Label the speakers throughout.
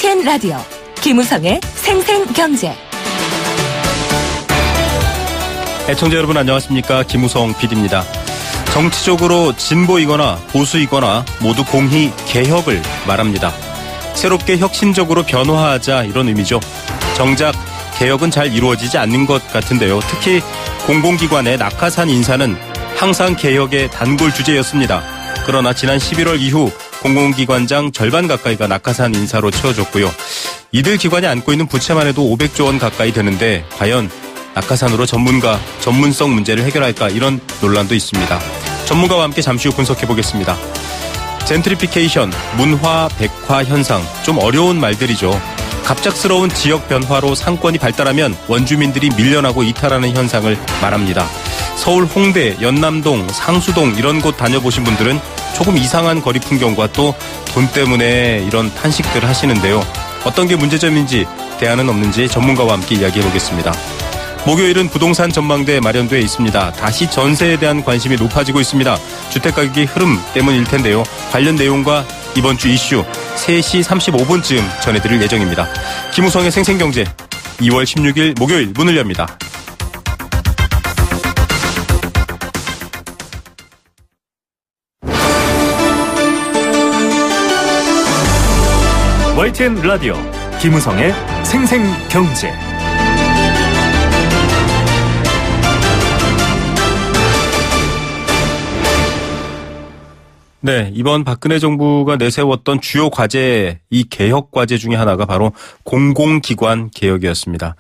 Speaker 1: YTN 라디오 김우성의 생생경제.
Speaker 2: 애청자 여러분 안녕하십니까. 김우성 PD입니다. 정치적으로 진보이거나 보수이거나 모두 공히 개혁을 말합니다. 새롭게 혁신적으로 변화하자 이런 의미죠. 정작 개혁은 잘 이루어지지 않는 것 같은데요. 특히 공공기관의 낙하산 인사는 항상 개혁의 단골 주제였습니다. 그러나 지난 11월 이후 공공기관장 절반 가까이가 낙하산 인사로 채워졌고요. 이들 기관이 안고 있는 부채만 해도 500조 원 가까이 되는데 과연 낙하산으로 전문성 문제를 해결할까 이런 논란도 있습니다. 전문가와 함께 잠시 후 분석해보겠습니다. 젠트리피케이션, 문화, 백화 현상, 좀 어려운 말들이죠. 갑작스러운 지역 변화로 상권이 발달하면 원주민들이 밀려나고 이탈하는 현상을 말합니다. 서울 홍대, 연남동, 상수동 이런 곳 다녀보신 분들은 조금 이상한 거리 풍경과 또 돈 때문에 이런 탄식들을 하시는데요. 어떤 게 문제점인지 대안은 없는지 전문가와 함께 이야기해보겠습니다. 목요일은 부동산 전망대 마련되어 있습니다. 다시 전세에 대한 관심이 높아지고 있습니다. 주택가격의 흐름 때문일 텐데요. 관련 내용과 이번 주 이슈 3시 35분쯤 전해드릴 예정입니다. 김우성의 생생경제 2월 16일 목요일 문을 엽니다.
Speaker 3: YTN 라디오 김우성의 생생경제.
Speaker 2: 네, 이번 박근혜 정부가 내세웠던 주요 과제, 이 개혁 과제 중에 하나가 바로 공공기관 개혁이었습니다.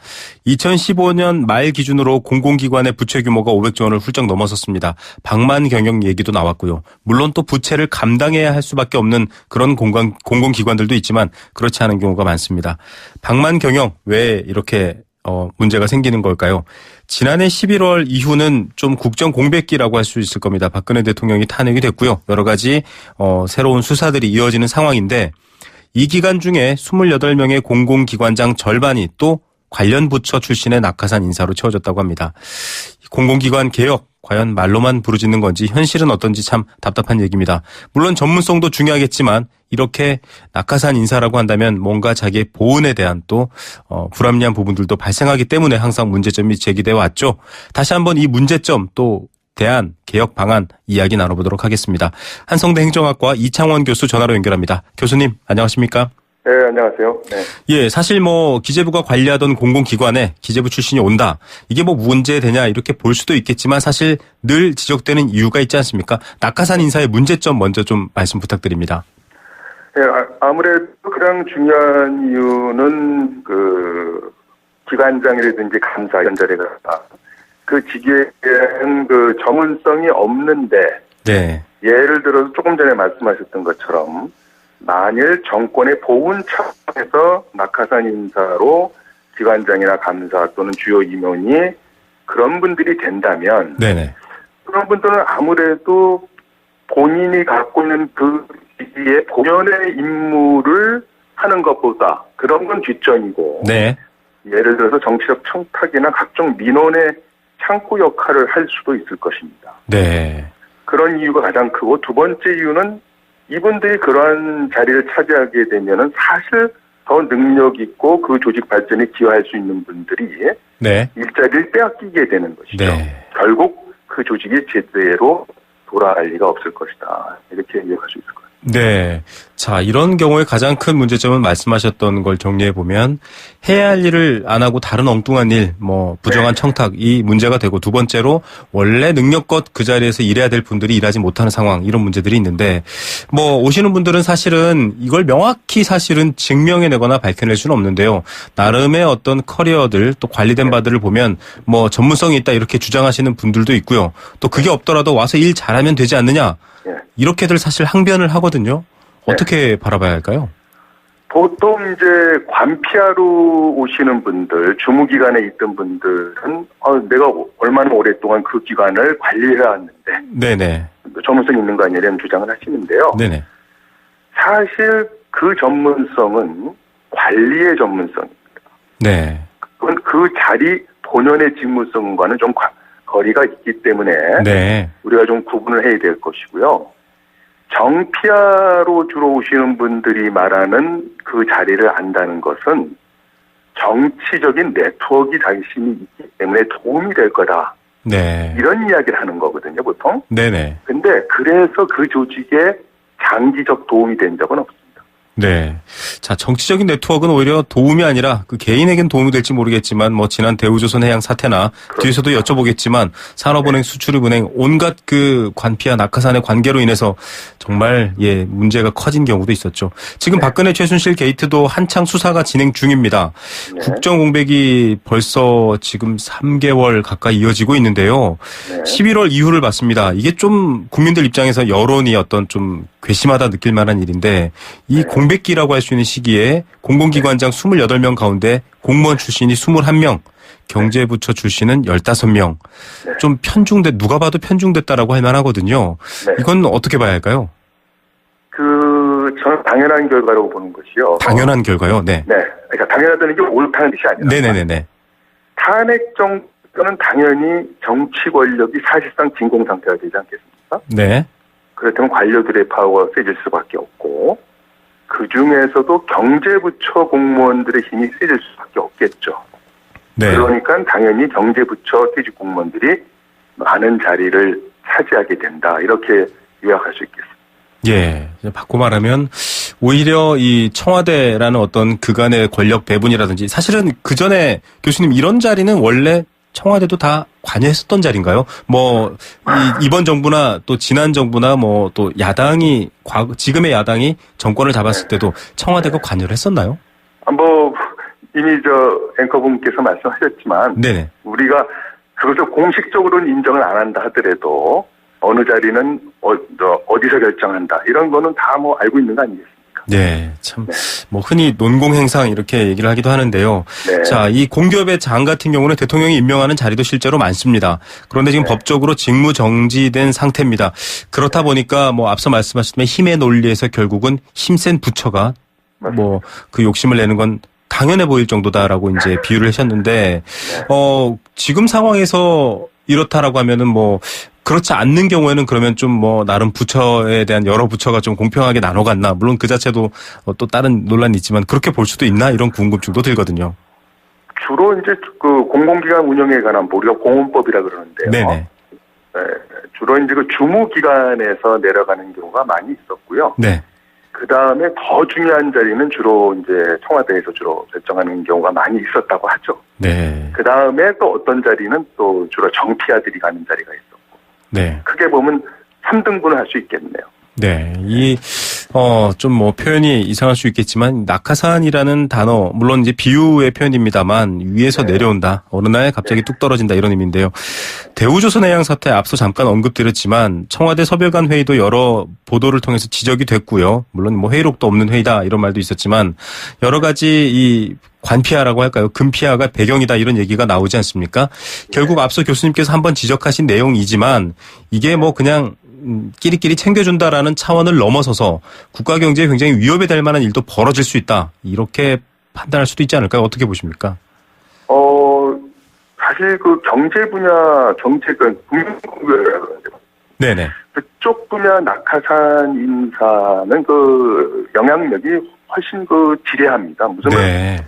Speaker 2: 2015년 말 기준으로 공공기관의 부채 규모가 500조 원을 훌쩍 넘어섰습니다. 방만 경영 얘기도 나왔고요. 물론 또 부채를 감당해야 할 수밖에 없는 그런 공공기관들도 있지만 그렇지 않은 경우가 많습니다. 방만 경영 왜 이렇게 문제가 생기는 걸까요? 지난해 11월 이후는 좀 국정 공백기라고 할 수 있을 겁니다. 박근혜 대통령이 탄핵이 됐고요. 여러 가지 새로운 수사들이 이어지는 상황인데 이 기간 중에 28명의 공공기관장 절반이 또 관련 부처 출신의 낙하산 인사로 채워졌다고 합니다. 공공기관 개혁 과연 말로만 부르짖는 건지 현실은 어떤지 참 답답한 얘기입니다. 물론 전문성도 중요하겠지만 이렇게 낙하산 인사라고 한다면 뭔가 자기의 보은에 대한 또 불합리한 부분들도 발생하기 때문에 항상 문제점이 제기되어 왔죠. 다시 한번 이 문제점 또 대안, 개혁 방안 이야기 나눠보도록 하겠습니다. 한성대 행정학과 이창원 교수 전화로 연결합니다. 교수님 안녕하십니까?
Speaker 4: 네, 안녕하세요. 네.
Speaker 2: 예, 사실 기재부가 관리하던 공공기관에 기재부 출신이 온다. 이게 문제되냐 이렇게 볼 수도 있겠지만 사실 늘 지적되는 이유가 있지 않습니까? 낙하산 인사의 문제점 먼저 좀 말씀 부탁드립니다.
Speaker 4: 네, 아무래도 가장 중요한 이유는 기관장이라든지 감사 연설에 그 직위에 대한 전문성이 없는데. 네. 예를 들어서 조금 전에 말씀하셨던 것처럼 만일 정권의 보훈 차원에서 낙하산 인사로 기관장이나 감사 또는 주요 임원이 그런 분들이 된다면 네네. 그런 분들은 아무래도 본인이 갖고 있는 그 시기에 본연의 임무를 하는 것보다 그런 건 뒷전이고 네. 예를 들어서 정치적 청탁이나 각종 민원의 창구 역할을 할 수도 있을 것입니다. 네. 그런 이유가 가장 크고 두 번째 이유는 이분들이 그러한 자리를 차지하게 되면은 사실 더 능력 있고 그 조직 발전에 기여할 수 있는 분들이 네. 일자리를 빼앗기게 되는 것이죠. 네. 결국 그 조직이 제대로 돌아갈 리가 없을 것이다. 이렇게 이해할 수 있을 것 같습니다.
Speaker 2: 네. 자, 이런 경우에 가장 큰 문제점은 말씀하셨던 걸 정리해보면 해야 할 일을 안 하고 다른 엉뚱한 일, 부정한 네. 청탁, 이 문제가 되고 두 번째로 원래 능력껏 그 자리에서 일해야 될 분들이 일하지 못하는 상황, 이런 문제들이 있는데 오시는 분들은 사실은 이걸 명확히 사실은 증명해내거나 밝혀낼 수는 없는데요. 나름의 어떤 커리어들 또 관리된 바들을 보면 전문성이 있다 이렇게 주장하시는 분들도 있고요. 또 그게 없더라도 와서 일 잘하면 되지 않느냐. 이렇게들 사실 항변을 하거든요. 어떻게 네. 바라봐야 할까요?
Speaker 4: 보통 이제 관피하러 오시는 분들, 주무기관에 있던 분들은 내가 얼마나 오랫동안 그 기관을 관리해 왔는데 네네. 전문성이 있는 거 아니냐 이런 주장을 하시는데요. 네네. 사실 그 전문성은 관리의 전문성입니다. 네. 그건 그 자리 본연의 직무성과는 좀 거리가 있기 때문에 네. 우리가 좀 구분을 해야 될 것이고요. 정피하로 주로 오시는 분들이 말하는 그 자리를 안다는 것은 정치적인 네트워크 자신이 있기 때문에 도움이 될 거다.
Speaker 2: 네.
Speaker 4: 이런 이야기를 하는 거거든요, 보통.
Speaker 2: 네네.
Speaker 4: 근데 그래서 그 조직에 장기적 도움이 된 적은 없습니다.
Speaker 2: 네. 자, 정치적인 네트워크는 오히려 도움이 아니라 그 개인에겐 도움이 될지 모르겠지만 뭐 지난 대우조선해양 사태나
Speaker 4: 그렇죠.
Speaker 2: 뒤에서도 여쭤보겠지만 산업은행, 수출입은행 온갖 그 관피와 낙하산의 관계로 인해서 정말 문제가 커진 경우도 있었죠. 지금 박근혜 최순실 게이트도 한창 수사가 진행 중입니다.
Speaker 4: 네.
Speaker 2: 국정 공백이 벌써 지금 3개월 가까이 이어지고 있는데요.
Speaker 4: 네.
Speaker 2: 11월 이후를 봤습니다. 이게 좀 국민들 입장에서 여론이 어떤 좀 괘씸하다 느낄 만한 일인데 이 공백기라고 할 수 있는 시기에 공공기관장 28명 가운데 공무원 출신이 21명, 경제부처 출신은 15명. 좀 누가 봐도 편중됐다라고 할 만하거든요.
Speaker 4: 네.
Speaker 2: 이건 어떻게 봐야 할까요?
Speaker 4: 저는 당연한 결과라고 보는 것이요.
Speaker 2: 당연한 결과요? 네.
Speaker 4: 네. 그러니까 당연하다는 게 옳다는 뜻이 아니라.
Speaker 2: 네네네네.
Speaker 4: 탄핵 정권은 당연히 정치 권력이 사실상 진공 상태가 되지 않겠습니까?
Speaker 2: 네.
Speaker 4: 그렇다면 관료들의 파워가 세질 수밖에 없고 그 중에서도 경제부처 공무원들의 힘이 세질 수밖에 없겠죠.
Speaker 2: 네.
Speaker 4: 그러니까 당연히 경제부처 퇴직 공무원들이 많은 자리를 차지하게 된다. 이렇게 요약할 수 있겠습니다.
Speaker 2: 예. 바꿔 말하면 오히려 이 청와대라는 어떤 그간의 권력 배분이라든지 사실은 그 전에 교수님 이런 자리는 원래 청와대도 다 관여했었던 자리인가요? 뭐 이번 정부나 또 지난 정부나 뭐 또 야당이 지금의 야당이 정권을 잡았을 때도 청와대가 관여를 했었나요?
Speaker 4: 뭐 이미 앵커분께서 말씀하셨지만
Speaker 2: 네네.
Speaker 4: 우리가 그것을 공식적으로는 인정을 안 한다 하더라도 어느 자리는 어디서 결정한다 이런 거는 다 뭐 알고 있는 거 아니겠습니까?
Speaker 2: 네, 참, 뭐, 흔히 논공행상 이렇게 얘기를 하기도 하는데요.
Speaker 4: 네.
Speaker 2: 자, 이 공기업의 장 같은 경우는 대통령이 임명하는 자리도 실제로 많습니다. 그런데 지금 법적으로 직무 정지된 상태입니다. 그렇다 보니까 뭐, 앞서 말씀하셨지만 힘의 논리에서 결국은 힘센 부처가 뭐, 그 욕심을 내는 건 당연해 보일 정도다라고 이제 비유를 하셨는데, 지금 상황에서 이렇다라고 하면은 뭐, 그렇지 않는 경우에는 그러면 좀 뭐 나름 부처에 대한 여러 부처가 좀 공평하게 나눠갔나 물론 그 자체도 또 다른 논란이 있지만 그렇게 볼 수도 있나 이런 궁금증도 들거든요.
Speaker 4: 주로 이제 그 공공기관 운영에 관한 우리가 공원법이라 그러는데요.
Speaker 2: 네네.
Speaker 4: 네, 주로 이제 그 주무기관에서 내려가는 경우가 많이 있었고요.
Speaker 2: 네.
Speaker 4: 그 다음에 더 중요한 자리는 주로 이제 청와대에서 주로 결정하는 경우가 많이 있었다고 하죠.
Speaker 2: 네.
Speaker 4: 그 다음에 또 어떤 자리는 또 주로 정피아들이 가는 자리가 있었고.
Speaker 2: 네.
Speaker 4: 크게 보면 3등분을 할 수 있겠네요.
Speaker 2: 네. 좀 뭐 표현이 이상할 수 있겠지만 낙하산이라는 단어, 물론 이제 비유의 표현입니다만 위에서 내려온다. 어느 날 갑자기 뚝 떨어진다 이런 의미인데요. 대우조선해양 사태 앞서 잠깐 언급드렸지만 청와대 서별관 회의도 여러 보도를 통해서 지적이 됐고요. 물론 뭐 회의록도 없는 회의다 이런 말도 있었지만 여러 가지 이 관피하라고 할까요? 금피하가 배경이다 이런 얘기가 나오지 않습니까? 결국 앞서 교수님께서 한번 지적하신 내용이지만 이게 뭐 그냥 끼리끼리 챙겨준다라는 차원을 넘어서서 국가 경제에 굉장히 위협이 될 만한 일도 벌어질 수 있다. 이렇게 판단할 수도 있지 않을까요? 어떻게 보십니까?
Speaker 4: 사실 그 경제 분야, 국민공무원이라고 그러는데. 네네. 그쪽 분야 낙하산 인사는 그 영향력이 훨씬 그 지대합니다. 무슨 말이냐면,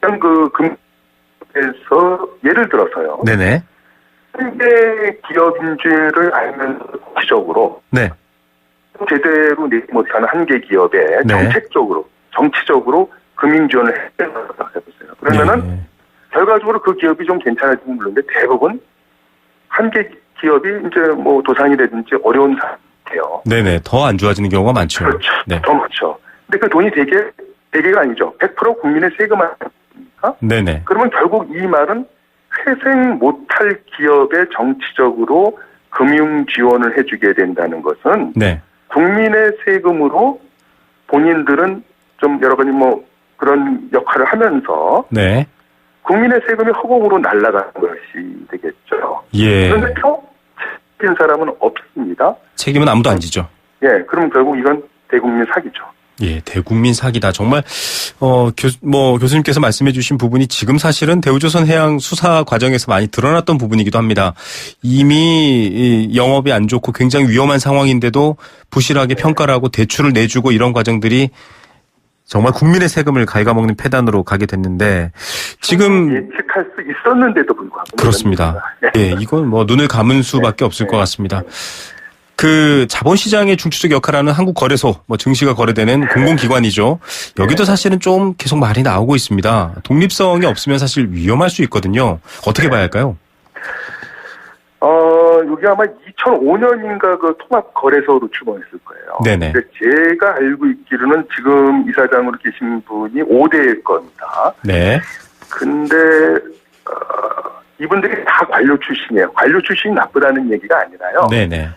Speaker 4: 그냥 그 금에서 예를 들어서요.
Speaker 2: 네네.
Speaker 4: 세계 기업인지를 알면서 정치적으로 제대로 내지 못하는 한계 기업에 정치적으로 금융 지원을 해보세요. 그러면은 결과적으로 그 기업이 좀 괜찮아지면 물론인데 대부분 한계 기업이 이제 뭐 도산이라든지 어려운 상태예요. 네네.
Speaker 2: 더 안 좋아지는 경우가 많죠.
Speaker 4: 그렇죠. 네. 더 많죠. 근데 그 돈이 대개가 아니죠. 100% 국민의 세금 아닙니까? 네네. 그러면 결국 이 말은 회생 못할 기업에 정치적으로 금융 지원을 해주게 된다는 것은 국민의 세금으로 본인들은 좀 여러 가지 뭐 그런 역할을 하면서 국민의 세금이 허공으로 날아가는 것이 되겠죠. 그런데 책임진 사람은 없습니다.
Speaker 2: 책임은 아무도 안 지죠.
Speaker 4: 그럼 결국 이건 대국민 사기죠.
Speaker 2: 예, 대국민 사기다. 정말 교수님께서 말씀해주신 부분이 지금 사실은 대우조선 해양 수사 과정에서 많이 드러났던 부분이기도 합니다. 이미 영업이 안 좋고 굉장히 위험한 상황인데도 부실하게 평가를 하고 대출을 내주고 이런 과정들이 정말 국민의 세금을 갉아먹는 폐단으로 가게 됐는데 지금
Speaker 4: 예측할 수 있었는데도 불구하고
Speaker 2: 그렇습니다. 예, 이건 눈을 감은 수밖에 없을 것 같습니다. 그 자본시장의 중추적 역할을 하는 한국거래소, 증시가 거래되는 공공기관이죠. 여기도 사실은 좀 계속 말이 나오고 있습니다. 독립성이 없으면 사실 위험할 수 있거든요. 어떻게 봐야 할까요?
Speaker 4: 여기 아마 2005년인가 그 통합거래소로 출범했을 거예요.
Speaker 2: 네네.
Speaker 4: 근데 제가 알고 있기로는 지금 이사장으로 계신 분이 5대일 겁니다.
Speaker 2: 네. 근데,
Speaker 4: 이분들이 다 관료 출신이에요. 관료 출신이 나쁘다는 얘기가 아니라요.
Speaker 2: 네네.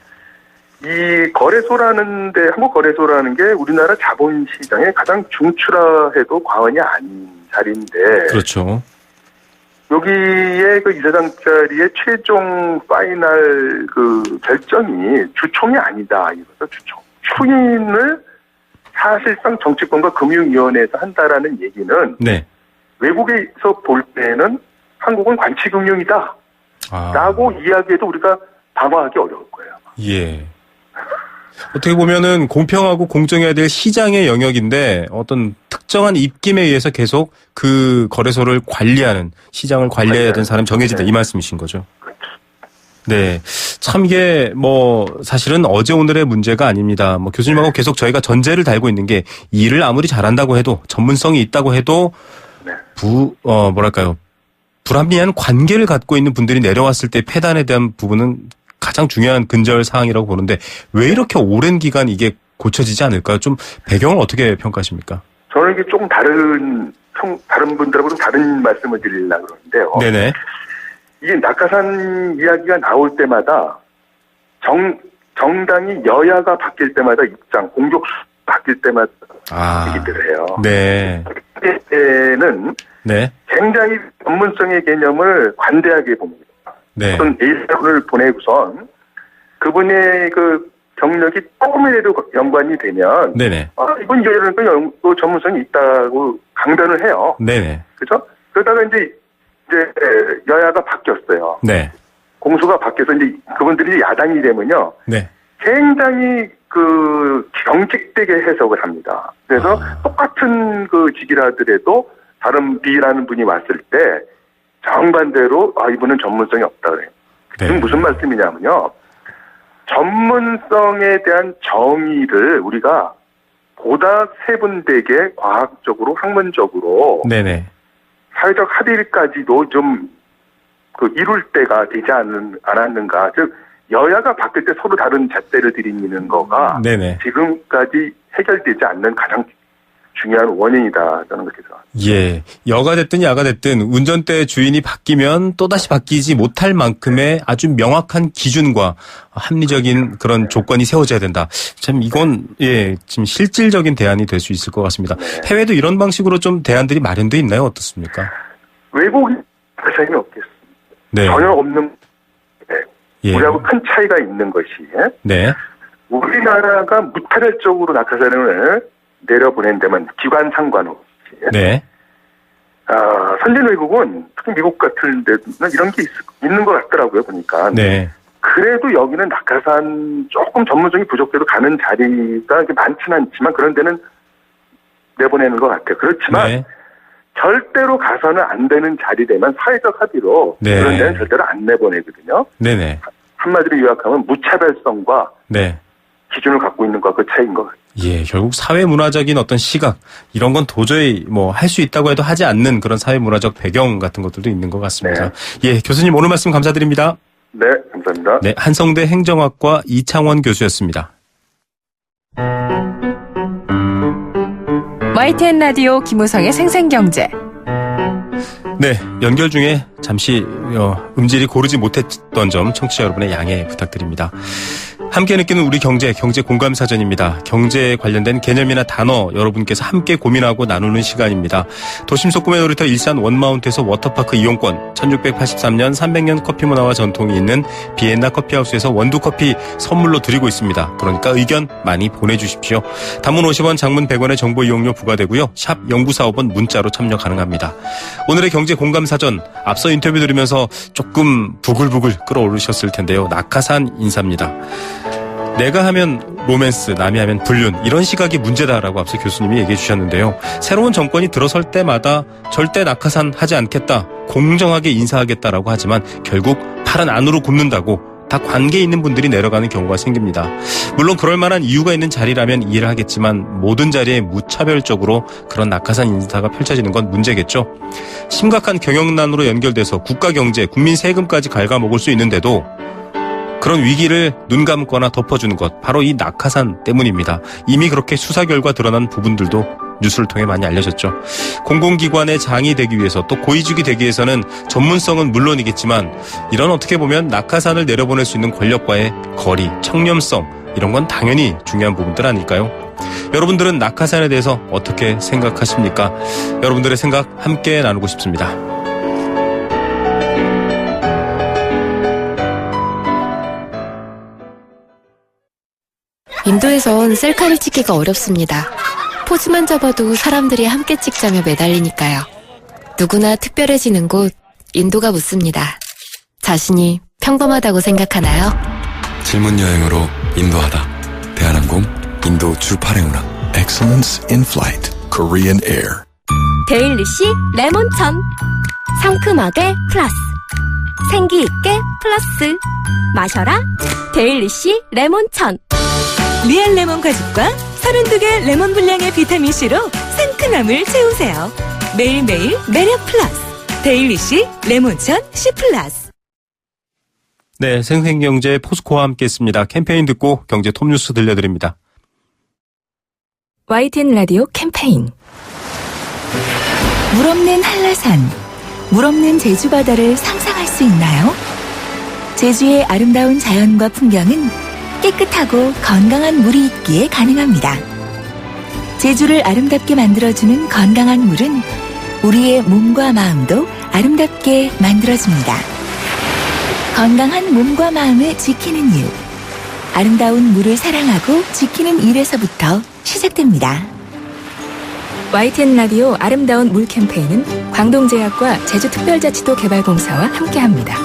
Speaker 4: 이 거래소라는데, 한국거래소라는 게 우리나라 자본시장의 가장 중추라 해도 과언이 아닌 자리인데.
Speaker 2: 그렇죠.
Speaker 4: 여기에 그 이사장 자리의 최종 파이널 그 결정이 주총이 아니다. 이거죠, 주총. 추인을 사실상 정치권과 금융위원회에서 한다라는 얘기는. 네. 외국에서 볼 때는 한국은 관치금융이다. 라고 이야기해도 우리가 방어하기 어려울 거예요.
Speaker 2: 예. 어떻게 보면은 공평하고 공정해야 될 시장의 영역인데 어떤 특정한 입김에 의해서 계속 그 거래소를 관리하는, 시장을 관리해야 되는 사람이 정해진다, 이 말씀이신 거죠. 네. 참 이게 사실은 어제 오늘의 문제가 아닙니다. 교수님하고 계속 저희가 전제를 달고 있는 게 일을 아무리 잘한다고 해도, 전문성이 있다고 해도 불합리한 관계를 갖고 있는 분들이 내려왔을 때 폐단에 대한 부분은 가장 중요한 근절 사항이라고 보는데 왜 이렇게 오랜 기간 이게 고쳐지지 않을까요? 좀 배경을 어떻게 평가하십니까?
Speaker 4: 저는 이게 조금 다른 분들하고 좀 다른 말씀을 드리려고 그러는데요. 네네. 이게 낙하산 이야기가 나올 때마다 정당이 여야가 바뀔 때마다 입장, 공격수 바뀔 때마다 얘기들을 해요. 네. 그때는 굉장히 전문성의 개념을 관대하게 봅니다. 어떤 A사를 보내고선 그분의 그 경력이 조금이라도 연관이 되면 이분 이런 전문성이 있다고 강변을 해요. 그렇죠? 그러다가 이제 여야가 바뀌었어요. 공수가 바뀌어서 이제 그분들이 야당이 되면요. 굉장히 그 경직되게 해석을 합니다. 그래서 똑같은 그 직이라 하더라도 다른 B라는 분이 왔을 때 정반대로 이분은 전문성이 없다 그래요. 지금 무슨 말씀이냐면요. 전문성에 대한 정의를 우리가 보다 세분되게 과학적으로, 학문적으로 사회적 합의까지도 좀 이룰 때가 되지 않았는가. 즉 여야가 바뀔 때 서로 다른 잣대를 들이미는 거가 지금까지 해결되지 않는 가장 중요한 원인이다. 저는 그렇게 생각합니다.
Speaker 2: 예. 여가 됐든 야가 됐든 운전대 주인이 바뀌면 또다시 바뀌지 못할 만큼의 아주 명확한 기준과 합리적인 그런 조건이 세워져야 된다. 참 이건 지금 실질적인 대안이 될 수 있을 것 같습니다. 해외도 이런 방식으로 좀 대안들이 마련돼 있나요? 어떻습니까?
Speaker 4: 외국이 차이는 없겠습니다. 전혀 없는 우리하고 큰 차이가 있는 것이 우리나라가 무차별적으로 낙하산을 내려보낸 데만 기관 상관없이 선진 외국은 특히 미국 같은 데는 이런 게 있는 것 같더라고요, 보니까. 그래도 여기는 낙하산 조금 전문성이 부족해도 가는 자리가 많지는 않지만 그런 데는 내보내는 것 같아요. 그렇지만 절대로 가서는 안 되는 자리되면 사회적 합의로 그런 데는 절대로 안 내보내거든요. 한마디로 요약하면 무차별성과 기준을 갖고 있는 것과 그 차이인 것 같아요.
Speaker 2: 예, 결국 사회문화적인 어떤 시각, 이런 건 도저히 할 수 있다고 해도 하지 않는 그런 사회문화적 배경 같은 것들도 있는 것 같습니다. 예, 교수님 오늘 말씀 감사드립니다.
Speaker 4: 네, 감사합니다.
Speaker 2: 네, 한성대 행정학과 이창원 교수였습니다.
Speaker 1: YTN 라디오 김우성의 생생경제.
Speaker 2: 네, 연결 중에 잠시 음질이 고르지 못했던 점 청취자 여러분의 양해 부탁드립니다. 함께 느끼는 우리 경제 공감 사전입니다. 경제에 관련된 개념이나 단어 여러분께서 함께 고민하고 나누는 시간입니다. 도심 속 꿈의 놀이터 일산 원마운트에서 워터파크 이용권, 1683년 300년 커피 문화와 전통이 있는 비엔나 커피하우스에서 원두커피 선물로 드리고 있습니다. 그러니까 의견 많이 보내주십시오. 단문 50원, 장문 100원의 정보 이용료 부과되고요. 샵 0945번 문자로 참여 가능합니다. 오늘의 경제 공감 사전, 앞서 인터뷰 들으면서 조금 부글부글 끓어오르셨을 텐데요. 낙하산 인사입니다. 내가 하면 로맨스, 남이 하면 불륜, 이런 시각이 문제다라고 앞서 교수님이 얘기해 주셨는데요. 새로운 정권이 들어설 때마다 절대 낙하산 하지 않겠다, 공정하게 인사하겠다라고 하지만 결국 팔은 안으로 굽는다고 다 관계에 있는 분들이 내려가는 경우가 생깁니다. 물론 그럴 만한 이유가 있는 자리라면 이해를 하겠지만 모든 자리에 무차별적으로 그런 낙하산 인사가 펼쳐지는 건 문제겠죠. 심각한 경영난으로 연결돼서 국가 경제, 국민 세금까지 갉아먹을 수 있는데도 그런 위기를 눈 감거나 덮어주는 것, 바로 이 낙하산 때문입니다. 이미 그렇게 수사 결과 드러난 부분들도 뉴스를 통해 많이 알려졌죠. 공공기관의 장이 되기 위해서, 또 고위직이 되기 위해서는 전문성은 물론이겠지만 이런 어떻게 보면 낙하산을 내려보낼 수 있는 권력과의 거리, 청렴성, 이런 건 당연히 중요한 부분들 아닐까요? 여러분들은 낙하산에 대해서 어떻게 생각하십니까? 여러분들의 생각 함께 나누고 싶습니다.
Speaker 5: 인도에선 셀카를 찍기가 어렵습니다. 포즈만 잡아도 사람들이 함께 찍자며 매달리니까요. 누구나 특별해지는 곳, 인도가 묻습니다. 자신이 평범하다고 생각하나요?
Speaker 6: 질문 여행으로 인도하다. 대한항공 인도 주파레우나. Excellence in Flight. Korean Air.
Speaker 7: 데일리씨 레몬천. 상큼하게 플러스. 생기있게 플러스. 마셔라 데일리씨 레몬천.
Speaker 8: 리얼 레몬 가죽과 32개 레몬 분량의 비타민C로 상큼함을 채우세요. 매일매일 매력 플러스. 데일리씨 레몬천 C+.
Speaker 2: 네, 생생경제 포스코와 함께했습니다. 캠페인 듣고 경제 톱뉴스 들려드립니다.
Speaker 8: YTN 라디오 캠페인. 물 없는 한라산, 물 없는 제주 바다를 상상할 수 있나요? 제주의 아름다운 자연과 풍경은 깨끗하고 건강한 물이 있기에 가능합니다. 제주를 아름답게 만들어주는 건강한 물은 우리의 몸과 마음도 아름답게 만들어줍니다. 건강한 몸과 마음을 지키는 일. 아름다운 물을 사랑하고 지키는 일에서부터 시작됩니다. YTN 라디오 아름다운 물 캠페인은 광동제약과 제주특별자치도 개발공사와 함께합니다.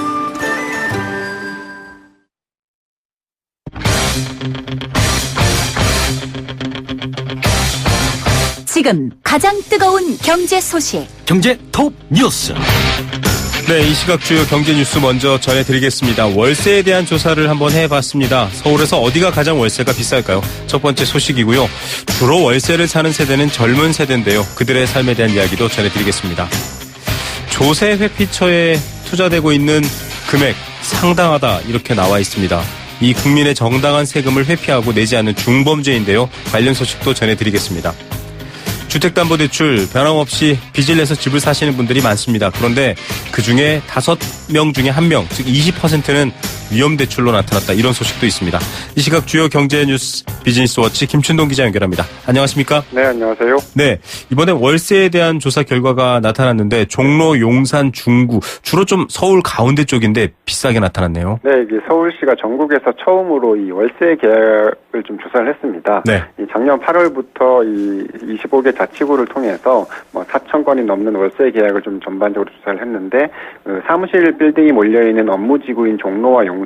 Speaker 8: 지금 가장 뜨거운 경제 소식.
Speaker 3: 경제 톱 뉴스.
Speaker 2: 네, 이 시각 주요 경제 뉴스 먼저 전해드리겠습니다. 월세에 대한 조사를 한번 해봤습니다. 서울에서 어디가 가장 월세가 비쌀까요? 첫 번째 소식이고요. 주로 월세를 사는 세대는 젊은 세대인데요. 그들의 삶에 대한 이야기도 전해드리겠습니다. 조세 회피처에 투자되고 있는 금액 상당하다, 이렇게 나와 있습니다. 이 국민의 정당한 세금을 회피하고 내지 않는 중범죄인데요. 관련 소식도 전해드리겠습니다. 주택담보대출 변함없이 빚을 내서 집을 사시는 분들이 많습니다. 그런데 그중에 5명 중에 1명, 즉 20%는 위험대출로 나타났다, 이런 소식도 있습니다. 이 시각 주요 경제 뉴스 비즈니스워치 김춘동 기자 연결합니다. 안녕하십니까?
Speaker 9: 네, 안녕하세요.
Speaker 2: 네, 이번에 월세에 대한 조사 결과가 나타났는데 종로, 용산, 중구, 주로 좀 서울 가운데 쪽인데 비싸게 나타났네요.
Speaker 9: 네, 이게 서울시가 전국에서 처음으로 이 월세 계약을 좀 조사를 했습니다. 네. 이 작년 8월부터 이 25개 자치구를 통해서 4천 건이 넘는 월세 계약을 좀 전반적으로 조사를 했는데, 사무실 빌딩이 몰려있는 업무지구인 종로와 용산,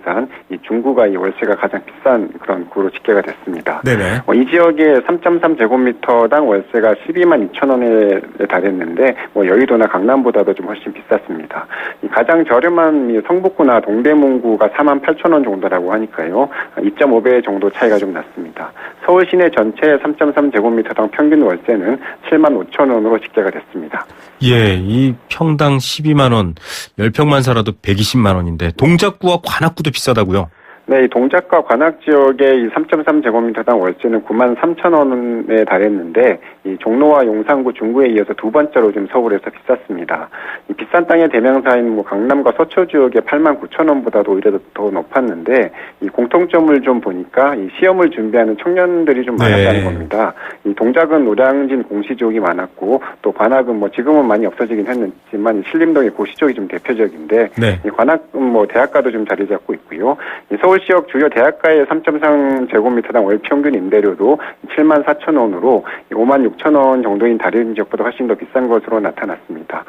Speaker 9: 이 중구가 이 월세가 가장 비싼 그런 구로 집계가 됐습니다. 네네. 이 지역의 3.3제곱미터당 월세가 12만 2천 원에 달했는데, 여의도나 강남보다도 좀 훨씬 비쌌습니다. 이 가장 저렴한 이 성북구나 동대문구가 4만 8천 원 정도라고 하니까요, 2.5배 정도 차이가 좀 났습니다. 서울 시내 전체 3.3제곱미터당 평균 월세는 7만 5천 원으로 집계가 됐습니다.
Speaker 2: 예, 이 평당 12만 원, 10평만 살아도 120만 원인데 동작구와 관악구도 비싸다고요?
Speaker 9: 네, 이 동작과 관악 지역의 이 3.3제곱미터당 월세는 93,000원에 달했는데, 이 종로와 용산구, 중구에 이어서 두 번째로 지금 서울에서 비쌌습니다. 이 비싼 땅의 대명사인 뭐 강남과 서초 지역의 89,000원보다도 오히려 더 높았는데, 이 공통점을 좀 보니까 이 시험을 준비하는 청년들이 좀 많았다는 겁니다. 이 동작은 노량진 공시 지역이 많았고, 또 관악은 뭐 지금은 많이 없어지긴 했지만, 신림동의 고시 지역이 좀 대표적인데, 이 관악은 뭐 대학가도 좀 자리 잡고 있고요. 이 서울시역 주요 대학가의 3.3제곱미터당 월 평균 임대료도 74,000원으로 56,000원 정도인 다른 지역보다 훨씬 더 비싼 것으로 나타났습니다.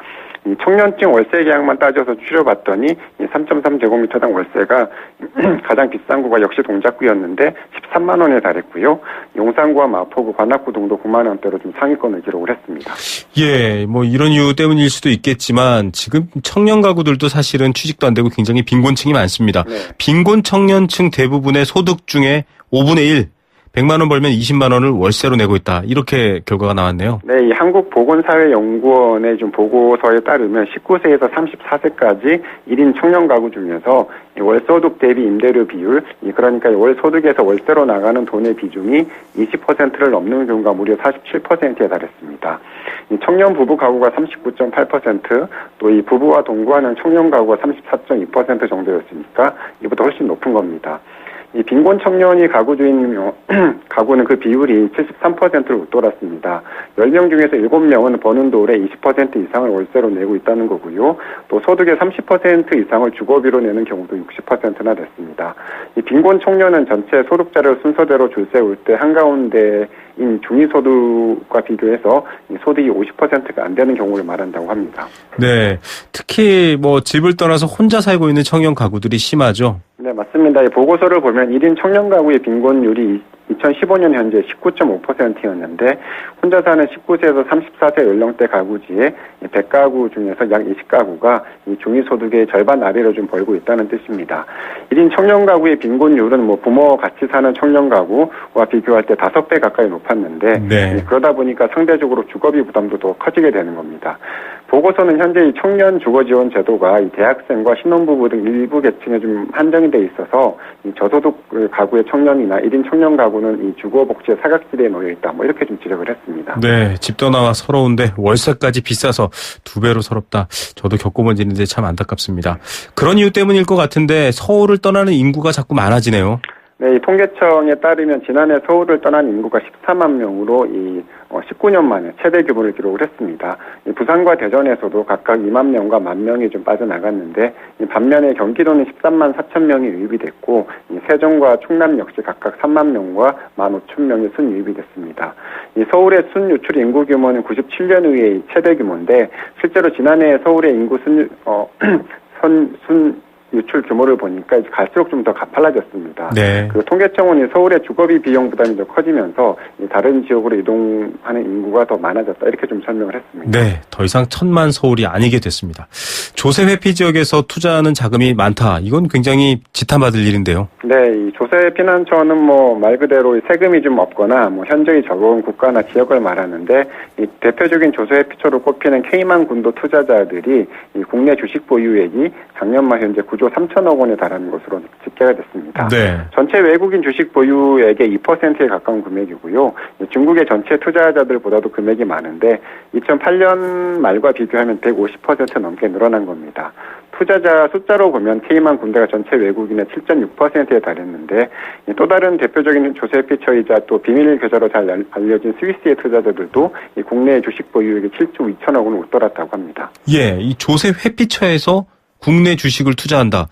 Speaker 9: 이 청년층 월세 계약만 따져서 추려봤더니 이 3.3제곱미터당 월세가 가장 비싼 구가 역시 동작구였는데 13만 원에 달했고요. 용산구와 마포구, 관악구 등도 9만 원대로 좀 상위권을 기록을 했습니다.
Speaker 2: 예, 뭐 이런 이유 때문일 수도 있겠지만 지금 청년 가구들도 사실은 취직도 안 되고 굉장히 빈곤층이 많습니다. 빈곤 청년층 대부분의 소득 중에 5분의 1, 100만 원 벌면 20만 원을 월세로 내고 있다. 이렇게 결과가 나왔네요.
Speaker 9: 네, 이 한국보건사회연구원의 좀 보고서에 따르면 19세에서 34세까지 1인 청년 가구 중에서 월소득 대비 임대료 비율, 그러니까 월소득에서 월세로 나가는 돈의 비중이 20%를 넘는 경우가 무려 47%에 달했습니다. 이 청년 부부 가구가 39.8%, 또 이 부부와 동거하는 청년 가구가 34.2% 정도였으니까 이보다 훨씬 높은 겁니다. 이 빈곤 청년이 가구주인 가구는 그 비율이 73%를 웃돌았습니다. 10명 중에서 7명은 버는 돌에 20% 이상을 월세로 내고 있다는 거고요. 또 소득의 30% 이상을 주거비로 내는 경우도 60%나 됐습니다. 이 빈곤 청년은 전체 소득자를 순서대로 줄 세울 때 한가운데인 중위소득과 비교해서 이 소득이 50%가 안 되는 경우를 말한다고 합니다.
Speaker 2: 네, 특히 뭐 집을 떠나서 혼자 살고 있는 청년 가구들이 심하죠.
Speaker 9: 네, 맞습니다. 이 보고서를 보면 1인 청년 가구의 빈곤율이 2015년 현재 19.5%였는데 혼자 사는 19세에서 34세 연령대 가구지에 100가구 중에서 약 20가구가 이 중위소득의 절반 아래로 좀 벌고 있다는 뜻입니다. 1인 청년 가구의 빈곤율은 뭐 부모와 같이 사는 청년 가구와 비교할 때 5배 가까이 높았는데 그러다 보니까 상대적으로 주거비 부담도 더 커지게 되는 겁니다. 보고서는 현재 이 청년 주거지원 제도가 이 대학생과 신혼부부 등 일부 계층에 좀 한정이 돼 있어서 이 저소득 가구의 청년이나 1인 청년 가구는 이 주거복지의 사각지대에 놓여 있다. 뭐 이렇게 좀 지적을 했습니다.
Speaker 2: 네, 집 떠나와 서러운데 월세까지 비싸서 2배로 서럽다. 저도 겪어본 일인데 참 안타깝습니다. 그런 이유 때문일 것 같은데 서울을 떠나는 인구가 자꾸 많아지네요.
Speaker 9: 네, 이 통계청에 따르면 지난해 서울을 떠난 인구가 14만 명으로 19년 만에 최대 규모를 기록을 했습니다. 부산과 대전에서도 각각 2만 명과 1만 명이 좀 빠져나갔는데 반면에 경기도는 13만 4천 명이 유입이 됐고 세종과 충남 역시 각각 3만 명과 1만 5천 명이 순유입이 됐습니다. 서울의 순유출 인구 규모는 97년 이후의 최대 규모인데 실제로 지난해 서울의 인구 유출 규모를 보니까 갈수록 좀 더 가팔라졌습니다. 네. 그 통계청은 서울의 주거비 비용 부담이 더 커지면서 다른 지역으로 이동하는 인구가 더 많아졌다 이렇게 좀 설명을 했습니다.
Speaker 2: 네, 더 이상 천만 서울이 아니게 됐습니다. 조세 회피 지역에서 투자하는 자금이 많다. 이건 굉장히 지탄받을 일인데요.
Speaker 9: 네, 이 조세 피난처는 뭐 말 그대로 세금이 좀 없거나 뭐 현저히 적은 국가나 지역을 말하는데 이 대표적인 조세 회피처로 꼽히는 케이만 군도 투자자들이 이 국내 주식 보유액이 작년 말 현재 9조 3천억 원에 달하는 것으로 집계가 됐습니다. 네. 전체 외국인 주식 보유액의 2%에 가까운 금액이고요. 중국의 전체 투자자들보다도 금액이 많은데 2008년 말과 비교하면 150% 넘게 늘어난 겁니다. 투자자 숫자로 보면 케이만 군대가 전체 외국인의 7.6%에 달했는데 또 다른 대표적인 조세 피처이자 또 비밀 계좌로 잘 알려진 스위스의 투자자들도 이 국내 주식 보유액의 7조 2천억 원을 웃돌았다고 합니다.
Speaker 2: 예, 이 조세 회피처에서 국내 주식을 투자한다.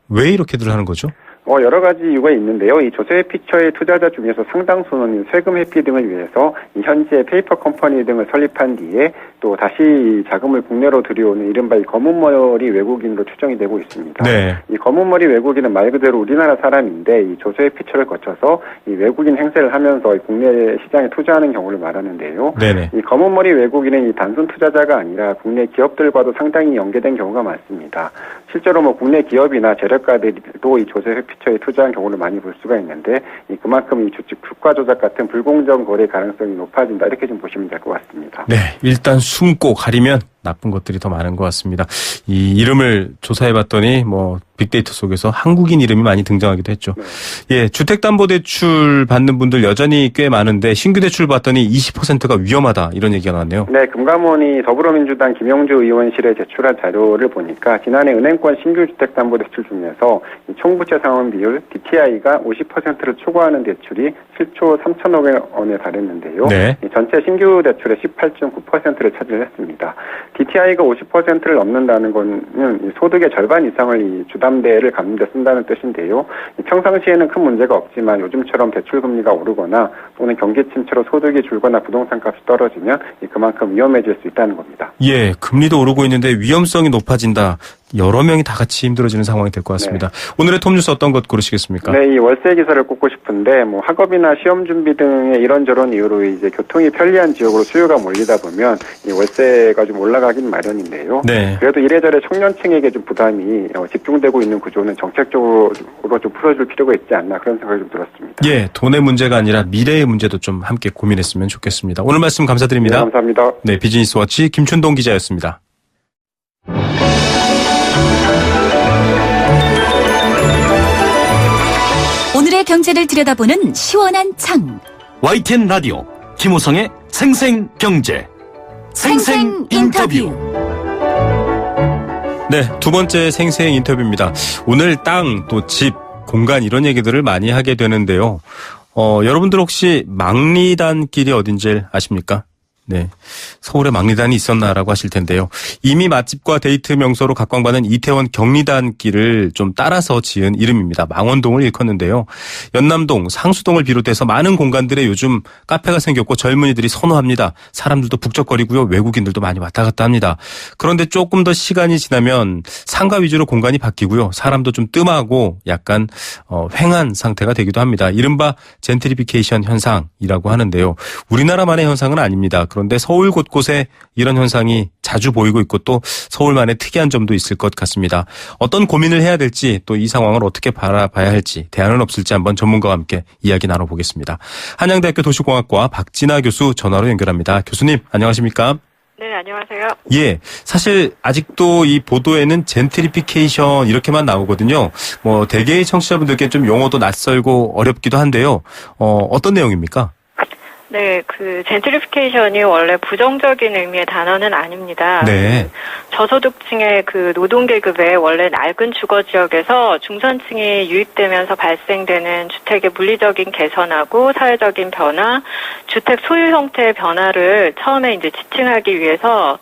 Speaker 2: 왜 이렇게들 하는 거죠?
Speaker 9: 여러 가지 이유가 있는데요. 이 조세 회피처의 투자자 중에서 상당수는 세금 회피 등을 위해서 이 현지의 페이퍼 컴퍼니 등을 설립한 뒤에 또 다시 자금을 국내로 들여오는 이른바 이 검은머리 외국인으로 추정이 되고 있습니다. 네. 이 검은머리 외국인은 말 그대로 우리나라 사람인데 이 조세 회피처를 거쳐서 이 외국인 행세를 하면서 이 국내 시장에 투자하는 경우를 말하는데요. 네네. 이 검은머리 외국인은 이 단순 투자자가 아니라 국내 기업들과도 상당히 연계된 경우가 많습니다. 실제로 뭐 국내 기업이나 재력가들도 이 조세 회피처에 투자한 경우를 많이 볼 수가 있는데 그만큼 이 주가 조작 같은 불공정 거래 가능성이 높아진다 이렇게 좀 보시면 될 것 같습니다.
Speaker 2: 네, 일단 숨고 가리면 나쁜 것들이 더 많은 것 같습니다. 이 이름을 조사해봤더니 뭐 빅데이터 속에서 한국인 이름이 많이 등장하기도 했죠. 예, 주택담보대출 받는 분들 여전히 꽤 많은데 신규 대출 봤더니 20%가 위험하다 이런 얘기가 나왔네요.
Speaker 9: 네, 금감원이 더불어민주당 김영주 의원실에 제출한 자료를 보니까 지난해 은행권 신규 주택담보대출 중에서 총부채 상환 비율 DTI가 50%를 초과하는 대출이 7조 3천억 원에 달했는데요. 네. 전체 신규 대출의 18.9%를 차지했습니다. DTI가 50%를 넘는다는 것은 소득의 절반 이상을 이 주담대를 갚는 데 쓴다는 뜻인데요. 평상시에는 큰 문제가 없지만 요즘처럼 대출금리가 오르거나 또는 경기 침체로 소득이 줄거나 부동산 값이 떨어지면 그만큼 위험해질 수 있다는 겁니다. 예,
Speaker 2: 금리도 오르고 있는데 위험성이 높아진다. 여러 명이 다 같이 힘들어지는 상황이 될 것 같습니다. 네. 오늘의 톱뉴스 어떤 것 고르시겠습니까?
Speaker 9: 네, 이 월세 기사를 꼽고 싶은데 뭐 학업이나 시험 준비 등의 이런저런 이유로 이제 교통이 편리한 지역으로 수요가 몰리다 보면 이 월세가 좀 올라가긴 마련인데요. 네. 그래도 이래저래 청년층에게 좀 부담이 집중되고 있는 구조는 정책적으로 좀 풀어줄 필요가 있지 않나 그런 생각이 좀 들었습니다.
Speaker 2: 예, 돈의 문제가 아니라 미래의 문제도 좀 함께 고민했으면 좋겠습니다. 오늘 말씀 감사드립니다.
Speaker 9: 네, 감사합니다.
Speaker 2: 네, 비즈니스워치 김춘동 기자였습니다.
Speaker 8: 오늘의 경제를 들여다보는 시원한 창.
Speaker 3: YTN 라디오 김우성의 생생경제 생생인터뷰.
Speaker 2: 네, 두 번째 생생 인터뷰입니다. 오늘 땅, 또 집, 공간 이런 얘기들을 많이 하게 되는데요. 여러분들 혹시 망리단길이 어딘지 아십니까? 네, 서울에 망리단이 있었나라고 하실 텐데요. 이미 맛집과 데이트 명소로 각광받는 이태원 경리단길을 좀 따라서 지은 이름입니다. 망원동을 일컫는데요. 연남동, 상수동을 비롯해서 많은 공간들에 요즘 카페가 생겼고 젊은이들이 선호합니다. 사람들도 북적거리고요. 외국인들도 많이 왔다 갔다 합니다. 그런데 조금 더 시간이 지나면 상가 위주로 공간이 바뀌고요. 사람도 좀 뜸하고 약간 휑한 상태가 되기도 합니다. 이른바 젠트리피케이션 현상이라고 하는데요. 우리나라만의 현상은 아닙니다. 그런데 서울 곳곳에 이런 현상이 자주 보이고 있고 또 서울만의 특이한 점도 있을 것 같습니다. 어떤 고민을 해야 될지 또 이 상황을 어떻게 바라봐야 할지 대안은 없을지 한번 전문가와 함께 이야기 나눠보겠습니다. 한양대학교 도시공학과 박진아 교수 전화로 연결합니다. 교수님 안녕하십니까?
Speaker 10: 네, 안녕하세요.
Speaker 2: 예, 사실 아직도 이 보도에는 젠트리피케이션 이렇게만 나오거든요. 뭐 대개의 청취자분들께 좀 용어도 낯설고 어렵기도 한데요. 어떤 내용입니까?
Speaker 10: 네, 젠트리피케이션이 원래 부정적인 의미의 단어는 아닙니다. 네. 저소득층의 노동계급의 원래 낡은 주거 지역에서 중산층이 유입되면서 발생되는 주택의 물리적인 개선하고 사회적인 변화, 주택 소유 형태의 변화를 처음에 이제 지칭하기 위해서,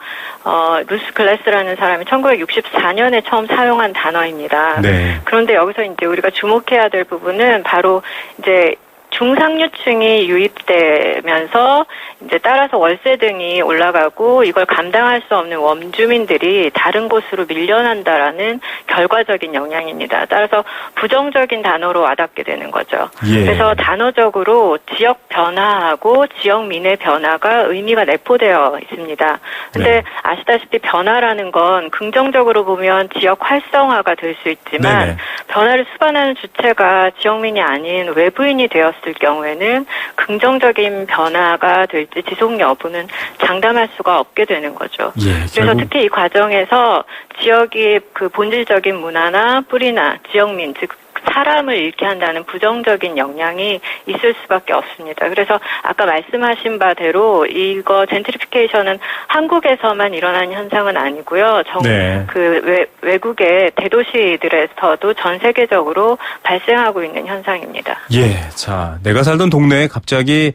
Speaker 10: 루스 글래스라는 사람이 1964년에 처음 사용한 단어입니다. 네. 그런데 여기서 이제 우리가 주목해야 될 부분은 바로 이제 중상류층이 유입되면서 이제 따라서 월세 등이 올라가고 이걸 감당할 수 없는 원주민들이 다른 곳으로 밀려난다라는 결과적인 영향입니다. 따라서 부정적인 단어로 와닿게 되는 거죠. 예. 그래서 단어적으로 지역 변화하고 지역민의 변화가 의미가 내포되어 있습니다. 근데 네. 아시다시피 변화라는 건 긍정적으로 보면 지역 활성화가 될 수 있지만 네네. 변화를 수반하는 주체가 지역민이 아닌 외부인이 되었을 경우에는 긍정적인 변화가 될지 지속 여부는 장담할 수가 없게 되는 거죠. 예, 그래서 특히 이 과정에서 지역의 본질적인 문화나 뿌리나 지역민, 즉 사람을 잃게 한다는 부정적인 영향이 있을 수밖에 없습니다. 그래서 아까 말씀하신 바대로 이거 젠트리피케이션은 한국에서만 일어나는 현상은 아니고요. 네. 외국의 대도시들에서도 전 세계적으로 발생하고 있는 현상입니다.
Speaker 2: 예, 자, 내가 살던 동네에 갑자기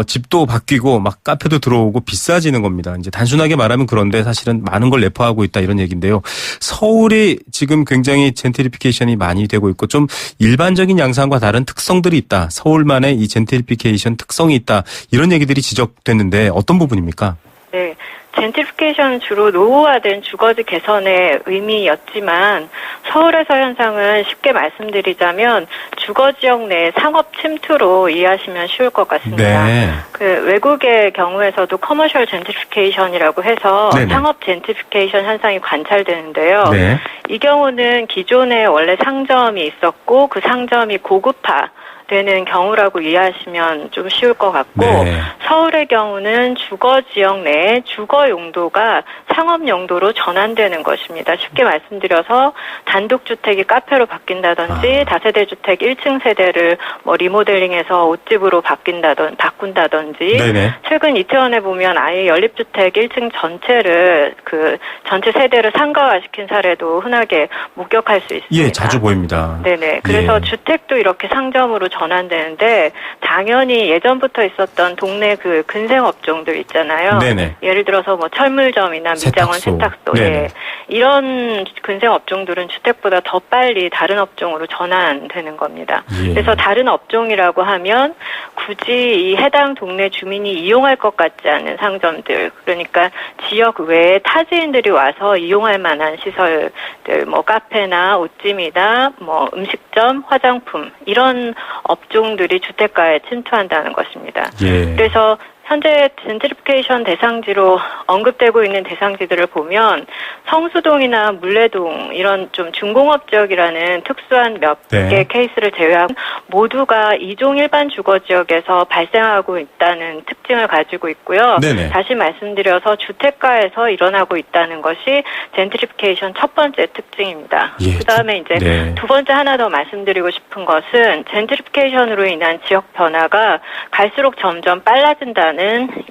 Speaker 2: 집도 바뀌고 막 카페도 들어오고 비싸지는 겁니다. 이제 단순하게 말하면 그런데 사실은 많은 걸 내포하고 있다 이런 얘기인데요. 서울이 지금 굉장히 젠트리피케이션이 많이 되고 있고 좀 일반적인 양상과 다른 특성들이 있다. 서울만의 이 젠트리피케이션 특성이 있다. 이런 얘기들이 지적됐는데 어떤 부분입니까?
Speaker 10: 네. 젠트리피케이션은 주로 노후화된 주거지 개선의 의미였지만 서울에서 현상은 쉽게 말씀드리자면 주거지역 내 상업 침투로 이해하시면 쉬울 것 같습니다. 네. 외국의 경우에서도 커머셜 젠트리피케이션이라고 해서 네네. 상업 젠트리피케이션 현상이 관찰되는데요. 네. 이 경우는 기존에 원래 상점이 있었고 그 상점이 고급화 되는 경우라고 이해하시면 좀 쉬울 것 같고 네. 서울의 경우는 주거 지역 내에 주거 용도가 상업 용도로 전환되는 것입니다. 쉽게 말씀드려서 단독주택이 카페로 바뀐다든지 다세대 주택 1층 세대를 뭐 리모델링해서 옷집으로 바꾼다든지 네네. 최근 이태원에 보면 아예 연립주택 1층 전체를 그 전체 세대를 상가화시킨 사례도 흔하게 목격할 수 있습니다.
Speaker 2: 예, 자주 보입니다.
Speaker 10: 네네. 그래서 주택도 이렇게 상점으로 전환되는데 당연히 예전부터 있었던 동네 그 근생업종들 있잖아요. 네네. 예를 들어서 뭐 철물점이나 미장원, 세탁소. 예. 이런 근생업종들은 주택보다 더 빨리 다른 업종으로 전환되는 겁니다. 예. 그래서 다른 업종이라고 하면 굳이 이 해당 동네 주민이 이용할 것 같지 않은 상점들, 그러니까 지역 외에 타지인들이 와서 이용할 만한 시설들, 뭐 카페나 옷집이나 뭐 음식점, 화장품 이런 업종들이 주택가에 침투한다는 것입니다. 예. 그래서 현재 젠트리피케이션 대상지로 언급되고 있는 대상지들을 보면 성수동이나 물레동 이런 좀 중공업 지역이라는 특수한 몇 개 케이스를 제외하고 모두가 2종 일반 주거 지역에서 발생하고 있다는 특징을 가지고 있고요. 네네. 다시 말씀드려서 주택가에서 일어나고 있다는 것이 젠트리피케이션 첫 번째 특징입니다. 예. 그다음에 이제 두 번째 하나 더 말씀드리고 싶은 것은 젠트리피케이션으로 인한 지역 변화가 갈수록 점점 빨라진다는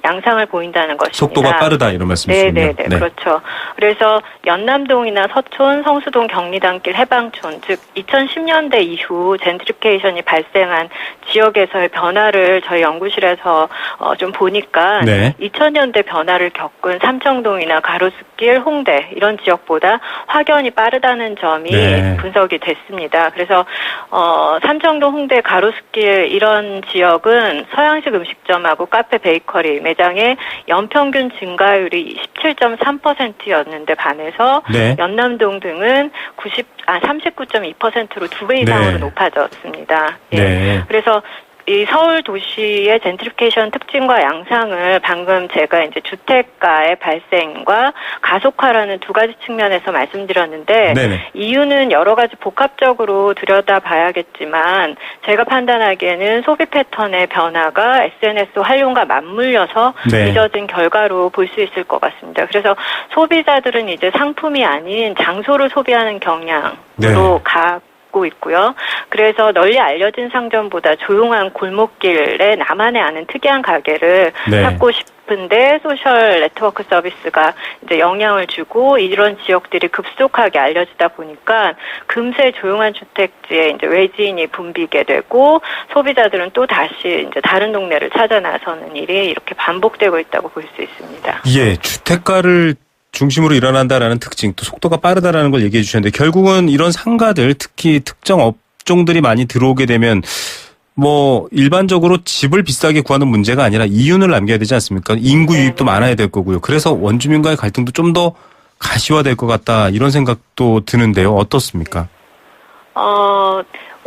Speaker 10: 양상을 보인다는 것입니다.
Speaker 2: 속도가 빠르다 이런 말씀이시군요.
Speaker 10: 네네네. 네. 그렇죠. 그래서 연남동이나 서촌, 성수동, 경리단길, 해방촌 즉 2010년대 이후 젠트리피케이션이 발생한 지역에서의 변화를 저희 연구실에서 좀 보니까 2000년대 변화를 겪은 삼청동이나 가로수길, 홍대 이런 지역보다 확연히 빠르다는 점이 분석이 됐습니다. 그래서 삼청동, 홍대, 가로수길 이런 지역은 서양식 음식점하고 카페, 베이커리 매장의 연평균 증가율이 17.3%였는데 반해서 연남동 등은 39.2%로 2배 이상으로 높아졌습니다. 예. 그래서 이 서울 도시의 젠트리피케이션 특징과 양상을 방금 제가 이제 주택가의 발생과 가속화라는 두 가지 측면에서 말씀드렸는데 이유는 여러 가지 복합적으로 들여다봐야겠지만 제가 판단하기에는 소비 패턴의 변화가 SNS 활용과 맞물려서 빚어진 결과로 볼 수 있을 것 같습니다. 그래서 소비자들은 이제 상품이 아닌 장소를 소비하는 경향으로 있고요. 그래서 널리 알려진 상점보다 조용한 골목길에 나만의 아는 특이한 가게를 찾고 싶은데 소셜 네트워크 서비스가 이제 영향을 주고 이런 지역들이 급속하게 알려지다 보니까 금세 조용한 주택지에 이제 외지인이 붐비게 되고 소비자들은 또 다시 이제 다른 동네를 찾아 나서는 일이 이렇게 반복되고 있다고 볼 수 있습니다.
Speaker 2: 예, 주택가를 중심으로 일어난다라는 특징, 또 속도가 빠르다라는 걸 얘기해 주셨는데 결국은 이런 상가들, 특히 특정 업종들이 많이 들어오게 되면 뭐 일반적으로 집을 비싸게 구하는 문제가 아니라 이윤을 남겨야 되지 않습니까? 인구 유입도 많아야 될 거고요. 그래서 원주민과의 갈등도 좀 더 가시화될 것 같다 이런 생각도 드는데요. 어떻습니까?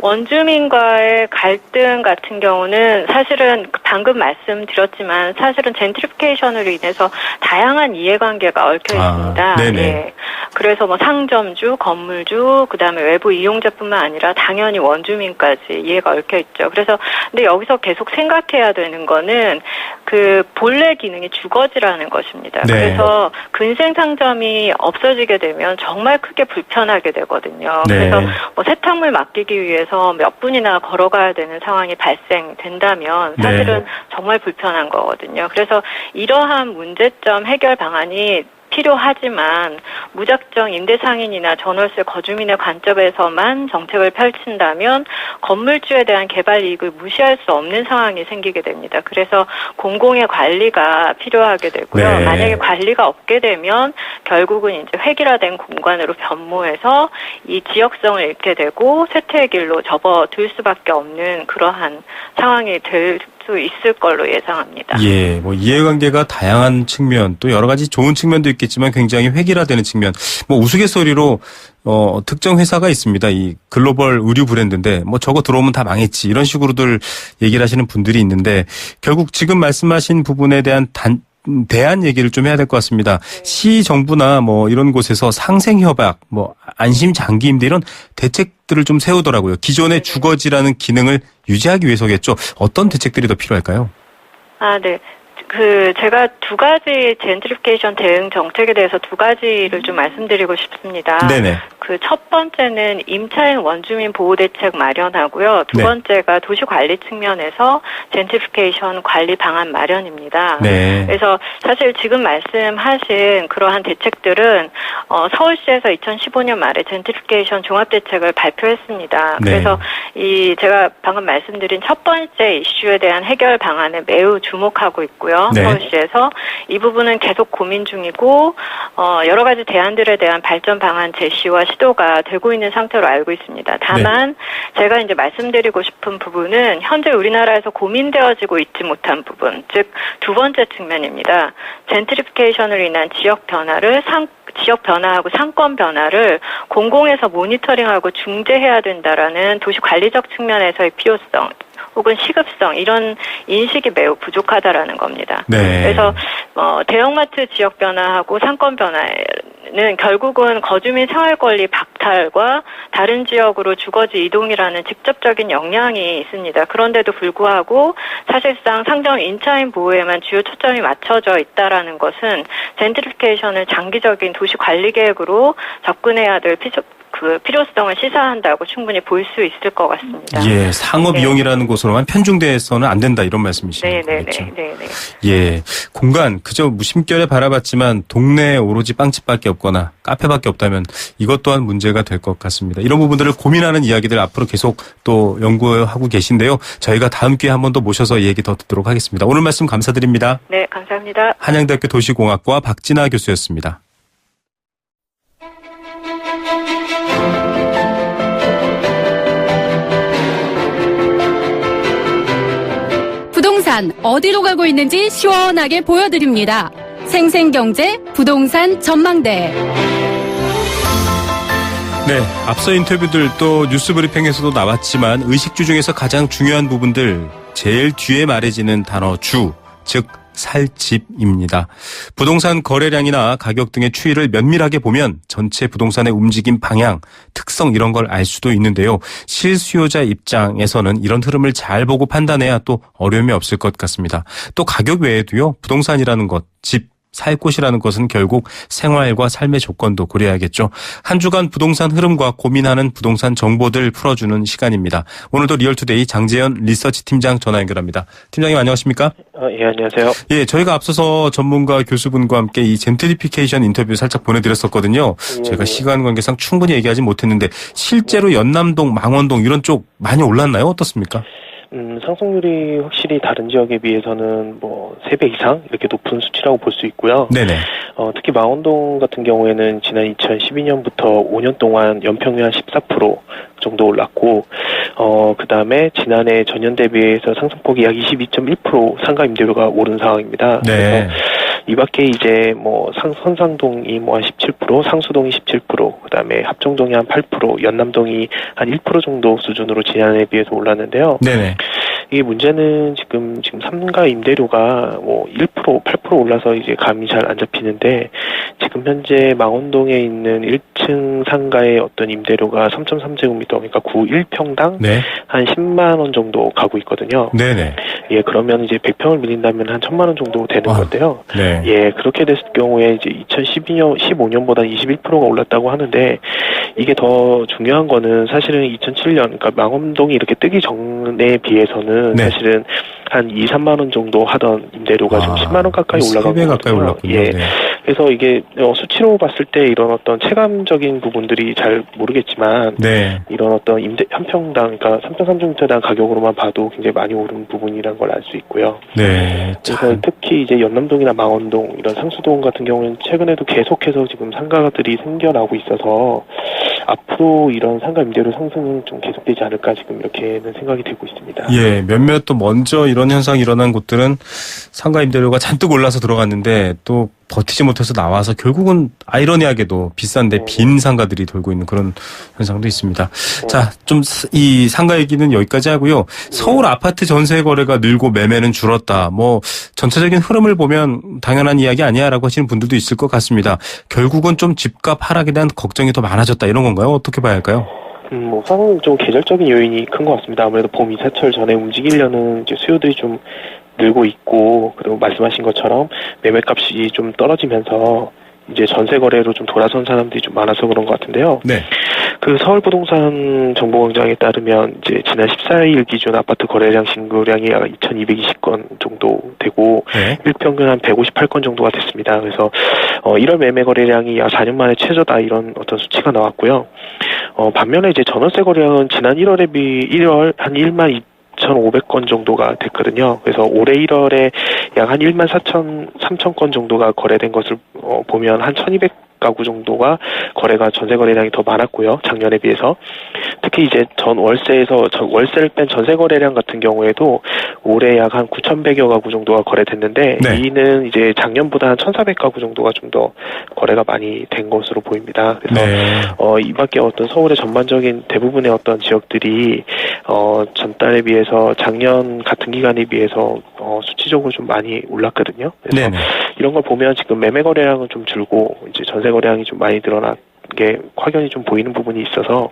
Speaker 10: 원주민과의 갈등 같은 경우는 사실은 방금 말씀드렸지만 사실은 젠트리피케이션으로 인해서 다양한 이해관계가 얽혀 있습니다. 예. 그래서 뭐 상점주, 건물주, 그다음에 외부 이용자뿐만 아니라 당연히 원주민까지 이해가 얽혀 있죠. 그래서 근데 여기서 계속 생각해야 되는 거는 그 본래 기능이 주거지라는 것입니다. 그래서 근생 상점이 없어지게 되면 정말 크게 불편하게 되거든요. 그래서 뭐 세탁물 맡기기 위해서 몇 분이나 걸어가야 되는 상황이 발생된다면 사실은 정말 불편한 거거든요. 그래서 이러한 문제점 해결 방안이 필요하지만 무작정 임대상인이나 전월세 거주민의 관점에서만 정책을 펼친다면 건물주에 대한 개발 이익을 무시할 수 없는 상황이 생기게 됩니다. 그래서 공공의 관리가 필요하게 되고요. 만약에 관리가 없게 되면 결국은 이제 획일화된 공간으로 변모해서 이 지역성을 잃게 되고 쇠퇴의 길로 접어들 수밖에 없는 그러한 상황이 될 수 있을 걸로 예상합니다.
Speaker 2: 예, 뭐 이해관계가 다양한 측면, 또 여러 가지 좋은 측면도 있겠지만 굉장히 획일화되는 측면. 뭐 우스갯소리로 특정 회사가 있습니다. 이 글로벌 의류 브랜드인데 뭐 저거 들어오면 다 망했지 이런 식으로들 얘기를 하시는 분들이 있는데 결국 지금 말씀하신 부분에 대한 대안 얘기를 좀 해야 될 것 같습니다. 시 정부나 뭐 이런 곳에서 상생 협약, 뭐 안심 장기 임대 이런 대책들을 좀 세우더라고요. 기존의 주거지라는 기능을 유지하기 위해서겠죠. 어떤 대책들이 더 필요할까요?
Speaker 10: 네. 제가 두 가지 젠트리피케이션 대응 정책에 대해서 두 가지를 좀 말씀드리고 싶습니다.
Speaker 2: 네네.
Speaker 10: 첫 번째는 임차인 원주민 보호 대책 마련하고요. 두 번째가 도시 관리 측면에서 젠트리피케이션 관리 방안 마련입니다. 네. 그래서 사실 지금 말씀하신 그러한 대책들은 서울시에서 2015년 말에 젠트리피케이션 종합 대책을 발표했습니다. 네. 그래서 제가 방금 말씀드린 첫 번째 이슈에 대한 해결 방안에 매우 주목하고 있고요. 네. 서울시에서 이 부분은 계속 고민 중이고 여러 가지 대안들에 대한 발전 방안 제시와 시도가 되고 있는 상태로 알고 있습니다. 다만 제가 이제 말씀드리고 싶은 부분은 현재 우리나라에서 고민되어지고 있지 못한 부분, 즉 두 번째 측면입니다. 젠트리피케이션을 인한 지역 변화하고 상권 변화를 공공에서 모니터링하고 중재해야 된다라는 도시 관리적 측면에서의 필요성 혹은 시급성 이런 인식이 매우 부족하다라는 겁니다. 네. 그래서 대형마트 지역 변화하고 상권 변화는 결국은 거주민 생활 권리 박탈과 다른 지역으로 주거지 이동이라는 직접적인 영향이 있습니다. 그런데도 불구하고 사실상 상점 임차인 보호에만 주요 초점이 맞춰져 있다라는 것은 젠트리피케이션을 장기적인 도시 관리 계획으로 접근해야 될 필요성을 시사한다고 충분히 볼 수 있을 것 같습니다.
Speaker 2: 예, 상업 이용이라는 곳으로만 편중돼서는 안 된다 이런 말씀이시네요.
Speaker 10: 네네네.
Speaker 2: 예, 공간 그저 무심결에 바라봤지만 동네에 오로지 빵집밖에 없거나 카페밖에 없다면 이것 또한 문제가 될 것 같습니다. 이런 부분들을 고민하는 이야기들 앞으로 계속 또 연구하고 계신데요. 저희가 다음 기회에 한 번 더 모셔서 얘기 더 듣도록 하겠습니다. 오늘 말씀 감사드립니다.
Speaker 10: 네, 감사합니다.
Speaker 2: 한양대학교 도시공학과 박진아 교수였습니다.
Speaker 11: 부동산 어디로 가고 있는지 시원하게 보여드립니다. 생생경제 부동산 전망대.
Speaker 2: 네, 앞서 인터뷰들 또 뉴스 브리핑에서도 나왔지만 의식주 중에서 가장 중요한 부분들 제일 뒤에 말해지는 단어 주, 즉 살 집입니다. 부동산 거래량이나 가격 등의 추이를 면밀하게 보면 전체 부동산의 움직임 방향, 특성 이런 걸 알 수도 있는데요. 실수요자 입장에서는 이런 흐름을 잘 보고 판단해야 또 어려움이 없을 것 같습니다. 또 가격 외에도요. 부동산이라는 것, 집, 살 곳이라는 것은 결국 생활과 삶의 조건도 고려해야겠죠. 한 주간 부동산 흐름과 고민하는 부동산 정보들 풀어주는 시간입니다. 오늘도 리얼투데이 장재현 리서치 팀장 전화 연결합니다. 팀장님 안녕하십니까?
Speaker 12: 예, 안녕하세요.
Speaker 2: 예, 저희가 앞서서 전문가 교수분과 함께 이 젠트리피케이션 인터뷰 살짝 보내드렸었거든요. 제가 시간 관계상 충분히 얘기하지 못했는데 실제로 연남동, 망원동 이런 쪽 많이 올랐나요? 어떻습니까?
Speaker 12: 상승률이 확실히 다른 지역에 비해서는 3배 이상 이렇게 높은 수치라고 볼 수 있고요. 네네. 특히 망원동 같은 경우에는 지난 2012년부터 5년 동안 연평균 한 14% 정도 올랐고, 그 다음에 지난해 전년 대비해서 상승폭이 약 22.1% 상가 임대료가 오른 상황입니다. 네. 그래서 이 밖에 이제 선상동이 한 17%, 상수동이 17%, 그 다음에 합정동이 한 8%, 연남동이 한 1% 정도 수준으로 지난해에 비해서 올랐는데요. 네네. 이 문제는 지금 상가 임대료가 1%, 8% 올라서 이제 감이 잘 안 잡히는데, 지금 현재 망원동에 있는 1층 상가의 어떤 임대료가 3.3제곱미터, 그러니까 1평당 네. 한 10만 원 정도 가고 있거든요. 네네. 예, 그러면 이제 100평을 밀린다면 한 1000만 원 정도 되는 건데요. 네. 예, 그렇게 됐을 경우에 이제 15년보다 21%가 올랐다고 하는데, 이게 더 중요한 거는 사실은 2007년, 그러니까 망원동이 이렇게 뜨기 전에 비해서는 네. 사실은 한 2, 3만 원 정도 하던 임대료가 좀 10만 원 가까이 올라가고
Speaker 2: 3배 가까이 올랐군요.
Speaker 12: 예. 네. 그래서 이게 수치로 봤을 때 이런 어떤 체감적인 부분들이 잘 모르겠지만 네. 이런 어떤 한 평당, 그러니까 3.3제곱미터당 가격으로만 봐도 굉장히 많이 오른 부분이라는 걸 알 수 있고요. 네. 그래서 특히 이제 연남동이나 망원동 이런 상수동 같은 경우는 최근에도 계속해서 지금 상가들이 생겨나고 있어서 앞으로 이런 상가 임대료 상승은 좀 계속되지 않을까 지금 이렇게는 생각이 되고 있습니다.
Speaker 2: 예, 몇몇 또 먼저 이런 현상이 일어난 곳들은 상가 임대료가 잔뜩 올라서 들어갔는데 또 버티지 못해서 나와서 결국은 아이러니하게도 비싼데 빈 상가들이 돌고 있는 그런 현상도 있습니다. 자, 좀 이 상가 얘기는 여기까지 하고요. 서울 아파트 전세 거래가 늘고 매매는 줄었다. 전체적인 흐름을 보면 당연한 이야기 아니야라고 하시는 분들도 있을 것 같습니다. 결국은 좀 집값 하락에 대한 걱정이 더 많아졌다 이런 건가요? 어떻게 봐야 할까요?
Speaker 12: 우선은 좀 계절적인 요인이 큰 것 같습니다. 아무래도 봄 이사철 전에 움직이려는 이제 수요들이 좀 늘고 있고, 그리고 말씀하신 것처럼 매매값이 좀 떨어지면서 이제 전세 거래로 좀 돌아선 사람들이 좀 많아서 그런 것 같은데요.
Speaker 2: 네.
Speaker 12: 그 서울부동산 정보광장에 따르면 이제 지난 14일 기준 아파트 거래량 신고량이 약 2,220건 정도 되고 네. 일평균 한 158건 정도가 됐습니다. 그래서 1월 매매 거래량이 약 4년 만에 최저다 이런 어떤 수치가 나왔고요. 반면에 이제 전월세 거래량은 지난 1월에 비해 1월 한 12,500건 정도가 됐거든요. 그래서 올해 1월에 약 한 14,300건 정도가 거래된 것을 보면 한 1,200가구 정도가 전세 거래량이 더 많았고요. 작년에 비해서. 특히 이제 월세를 뺀 전세 거래량 같은 경우에도 올해 약 한 9,100여 가구 정도가 거래됐는데 네. 이는 이제 작년보다 한 1,400가구 정도가 좀 더 거래가 많이 된 것으로 보입니다. 그래서 네. 이 밖에 어떤 서울의 전반적인 대부분의 어떤 지역들이 전달에 비해서 작년 같은 기간에 비해서 수치적으로 좀 많이 올랐거든요. 그래서 네네. 이런 걸 보면 지금 매매 거래량은 좀 줄고 이제 전세 거래량이 좀 많이 늘어난 게 확연히 좀 보이는 부분이 있어서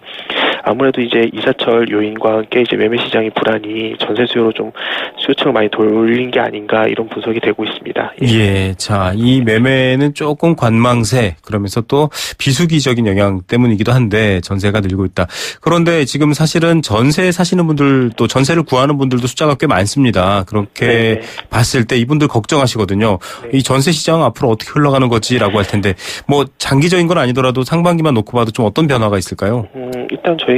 Speaker 12: 아무래도 이제 이사철 요인과 함께 이제 매매 시장의 불안이 전세 수요로 좀 수요층을 많이 돌린 게 아닌가 이런 분석이 되고 있습니다.
Speaker 2: 예, 자, 이 매매는 조금 관망세 그러면서 또 비수기적인 영향 때문이기도 한데 전세가 늘고 있다. 그런데 지금 사실은 전세 사시는 분들 또 전세를 구하는 분들도 숫자가 꽤 많습니다. 그렇게 네. 봤을 때 이분들 걱정하시거든요. 네. 이 전세 시장 앞으로 어떻게 흘러가는 거지라고 할 텐데 뭐 장기적인 건 아니더라도 상반기만 놓고 봐도 좀 어떤 변화가 있을까요?
Speaker 12: 일단 저희가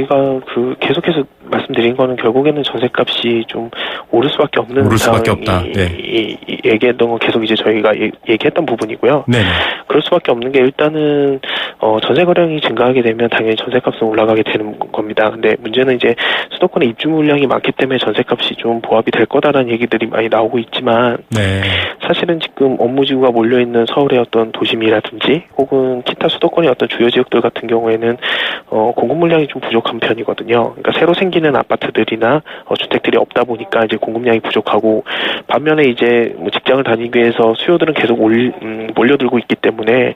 Speaker 12: 계속해서 말씀드린 거는 결국에는 전세값이 좀 오를 수밖에 없는
Speaker 2: 상황이 없다. 네.
Speaker 12: 얘기했던 건 계속 이제 저희가 얘기했던 부분이고요. 네. 그럴 수밖에 없는 게 일단은 전세 거래량이 증가하게 되면 당연히 전세값은 올라가게 되는 겁니다. 근데 문제는 이제 수도권에 입주 물량이 많기 때문에 전세값이 좀 보합이 될 거다라는 얘기들이 많이 나오고 있지만 네. 사실은 지금 업무지구가 몰려 있는 서울의 어떤 도심이라든지 혹은 기타 수도권의 어떤 주요 지역들 같은 경우에는 공급 물량이 좀 부족한 편이거든요. 그러니까 새로 생기는 아파트들이나 주택들이 없다 보니까 이제 공급량이 부족하고 반면에 이제 뭐 직장을 다니기 위해서 수요들은 계속 몰려들고 있기 때문에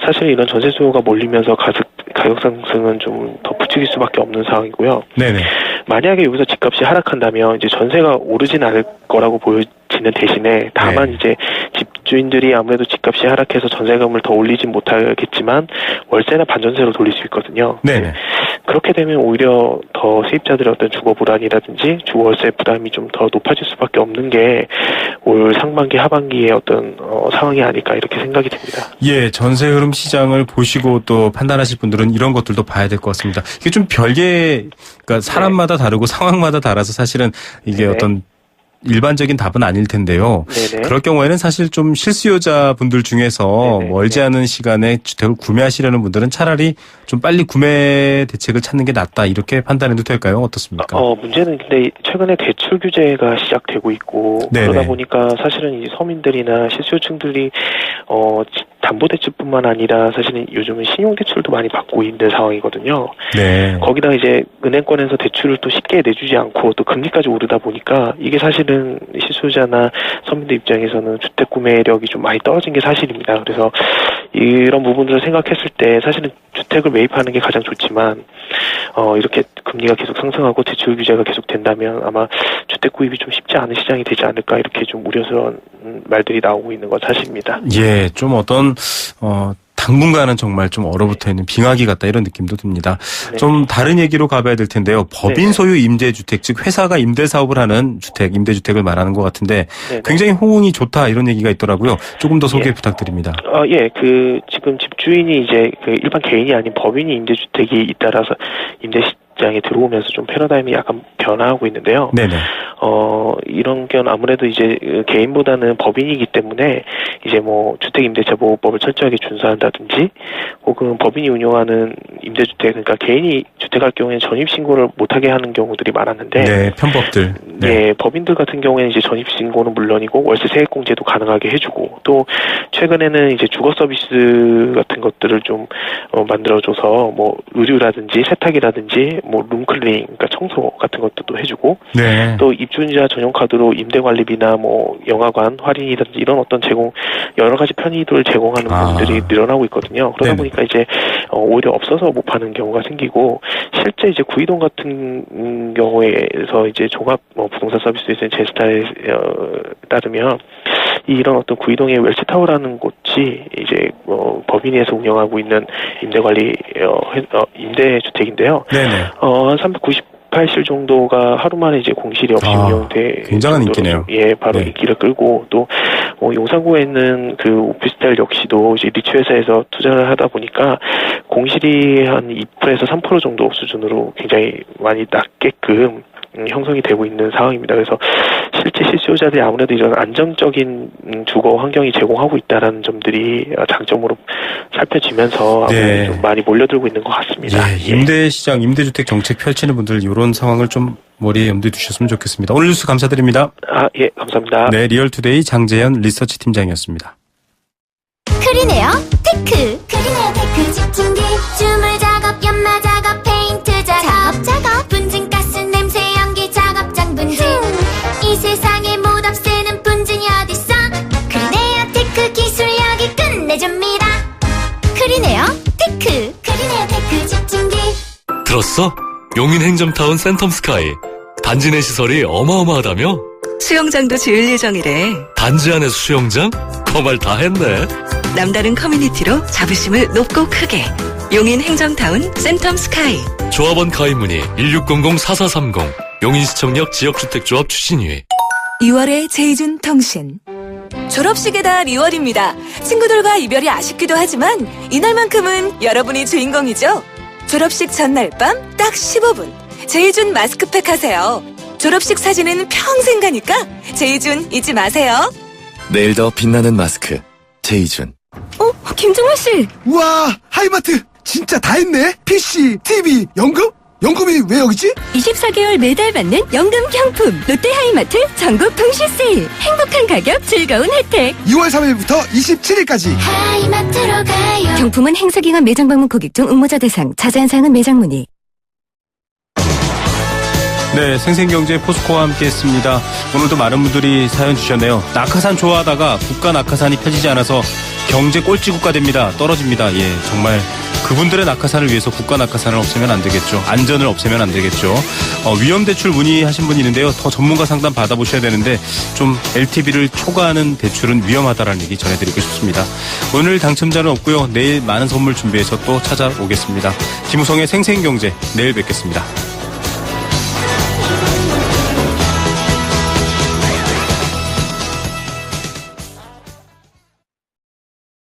Speaker 12: 사실 이런 전세 수요가 몰리면서 가격 상승은 좀 더 부추길 수밖에 없는 상황이고요. 네네. 만약에 여기서 집값이 하락한다면 이제 전세가 오르진 않을 거라고 보여지는 대신에 다만 네. 이제 집주인들이 아무래도 집값이 하락해서 전세금을 더 올리진 못하겠지만 월세나 반전세로 돌릴 수 있거든요. 네네. 그렇게 되면 오히려 더 세입자들의 어떤 주거 불안이라든지 주월세 부담이 좀 더 높아질 수밖에 없는 게 올 상반기 하반기의 어떤 상황이 아닐까 이렇게 생각이 됩니다.
Speaker 2: 예, 전세 흐름 시장을 보시고 또 판단하실 분들은 이런 것들도 봐야 될 것 같습니다. 이게 좀 그러니까 사람마다 네. 다르고 상황마다 달라서 사실은 이게 네. 어떤 일반적인 답은 아닐 텐데요. 네네. 그럴 경우에는 사실 좀 실수요자 분들 중에서 네네. 멀지 않은 시간에 주택을 구매하시려는 분들은 차라리 좀 빨리 구매 대책을 찾는 게 낫다 이렇게 판단해도 될까요? 어떻습니까?
Speaker 12: 문제는 근데 최근에 대출 규제가 시작되고 있고 네네. 그러다 보니까 사실은 이 서민들이나 실수요층들이 담보대출뿐만 아니라 사실은 요즘은 신용대출도 많이 받고 있는 상황이거든요. 네. 거기다 이제 은행권에서 대출을 또 쉽게 내주지 않고 또 금리까지 오르다 보니까 이게 사실은 실수요자나 서민들 입장에서는 주택 구매력이 좀 많이 떨어진 게 사실입니다. 그래서 이런 부분들을 생각했을 때 사실은 주택을 매입하는 게 가장 좋지만 이렇게 금리가 계속 상승하고 대출 규제가 계속 된다면 아마 주택 구입이 좀 쉽지 않은 시장이 되지 않을까 이렇게 좀 우려스러운 말들이 나오고 있는 건 사실입니다.
Speaker 2: 예, 좀 어떤 당분간은 정말 좀 얼어붙어 있는 빙하기 같다 이런 느낌도 듭니다. 네. 좀 다른 얘기로 가봐야 될 텐데요. 법인 네. 소유 임대주택, 즉 회사가 임대 사업을 하는 주택, 임대주택을 말하는 것 같은데 네. 굉장히 호응이 좋다 이런 얘기가 있더라고요. 조금 더 소개 부탁드립니다.
Speaker 12: 지금 집주인이 이제 일반 개인이 아닌 법인이 임대주택이 잇따라서 임대시장에 들어오면서 좀 패러다임이 약간 변화하고 있는데요. 네네. 이런 건 아무래도 이제 개인보다는 법인이기 때문에 이제 뭐 주택임대차보호법을 철저하게 준수한다든지 혹은 법인이 운영하는 임대주택 그러니까 개인이 주택할 경우에는 전입신고를 못하게 하는 경우들이 많았는데
Speaker 2: 네, 편법들.
Speaker 12: 네, 법인들 같은 경우에는 이제 전입신고는 물론이고 월세 세액공제도 가능하게 해주고 또 최근에는 이제 주거 서비스 같은 것들을 좀 만들어줘서 뭐 의류라든지 세탁이라든지 뭐 룸클리닝 그러니까 청소 같은 것도 또 해주고 네. 또 입주자 전용 카드로 임대 관리비나 뭐 영화관 할인이든지 이런 어떤 제공 여러 가지 편의를 제공하는 분들이 늘어나고 있거든요. 그러다 보니까 이제 오히려 없어서 못 파는 경우가 생기고 실제 이제 구이동 같은 경우에서 이제 종합 부동산 서비스에서 제스타에 따르면 이런 어떤 구이동의 웰스타워라는 곳이 이제 법인에서 운영하고 있는 임대관리 임대주택인데요. 한 398실 정도가 하루 만에 이제 공실이 없이 운영돼
Speaker 2: 굉장한 인기네요.
Speaker 12: 예, 바로 인기를 끌고 또 용산구에 있는 그 오피스텔 역시도 이제 리츠 회사에서 투자를 하다 보니까 공실이 한 2%에서 3% 정도 수준으로 굉장히 많이 낮게끔 형성이 되고 있는 상황입니다. 그래서 실제 실수요자들이 아무래도 이런 안정적인 주거 환경이 제공하고 있다라는 점들이 장점으로 살펴지면서 아무래도 좀 많이 몰려들고 있는 것 같습니다.
Speaker 2: 임대시장, 임대주택 정책 펼치는 분들 이런 상황을 좀 머리에 염두에 두셨으면 좋겠습니다. 오늘 뉴스 감사드립니다.
Speaker 12: 예, 감사합니다.
Speaker 2: 네, 리얼투데이 장재현 리서치 팀장이었습니다.
Speaker 13: 크리네어 테크. 크리네어 테크 집중기 주물 작업, 연마 작업, 페인트 작업, 분진가스 냄새 연기 작업장 분진. 이 세상에 못 없애는 분진이 어딨어. 크리네어 테크 기술력이 끝내줍니다. 크리네어 테크. 크리네어 테크 집중기.
Speaker 14: 들었어? 용인 행정타운 센텀스카이 단지 내 시설이 어마어마하다며?
Speaker 8: 수영장도 지을 예정이래.
Speaker 14: 단지 안에 수영장? 그 말 다 했네.
Speaker 8: 남다른 커뮤니티로 자부심을 높고 크게. 용인 행정타운 센텀스카이.
Speaker 14: 조합원 가입 문의 1600-4430 용인시청역 지역주택조합 추진위.
Speaker 8: 2월의 제이준 통신. 졸업식의 달 2월입니다. 친구들과 이별이 아쉽기도 하지만 이날만큼은 여러분이 주인공이죠. 졸업식 전날 밤 딱 15분. 제이준 마스크팩 하세요. 졸업식 사진은 평생 가니까 제이준 잊지 마세요.
Speaker 6: 내일 더 빛나는 마스크 제이준.
Speaker 8: 김종환 씨.
Speaker 15: 우와, 하이마트 진짜 다 했네. PC, TV, 연금? 연금이 왜 여기지?
Speaker 7: 24개월 매달 받는 연금 경품. 롯데 하이마트 전국 동시 세일. 행복한 가격, 즐거운 혜택.
Speaker 15: 2월 3일부터 27일까지.
Speaker 13: 하이마트로 가요.
Speaker 7: 경품은 행사기간 매장 방문 고객 중 응모자 대상. 자세한 사항은 매장 문의.
Speaker 2: 네, 생생경제 포스코와 함께했습니다. 오늘도 많은 분들이 사연 주셨네요. 낙하산 좋아하다가 국가 낙하산이 펴지지 않아서 경제 꼴찌국가 됩니다. 떨어집니다. 예, 정말 그분들의 낙하산을 위해서 국가 낙하산을 없애면 안 되겠죠. 안전을 없애면 안 되겠죠. 위험대출 문의하신 분이 있는데요. 더 전문가 상담 받아보셔야 되는데 좀 LTV를 초과하는 대출은 위험하다라는 얘기 전해드리고 싶습니다. 오늘 당첨자는 없고요. 내일 많은 선물 준비해서 또 찾아오겠습니다. 김우성의 생생경제 내일 뵙겠습니다.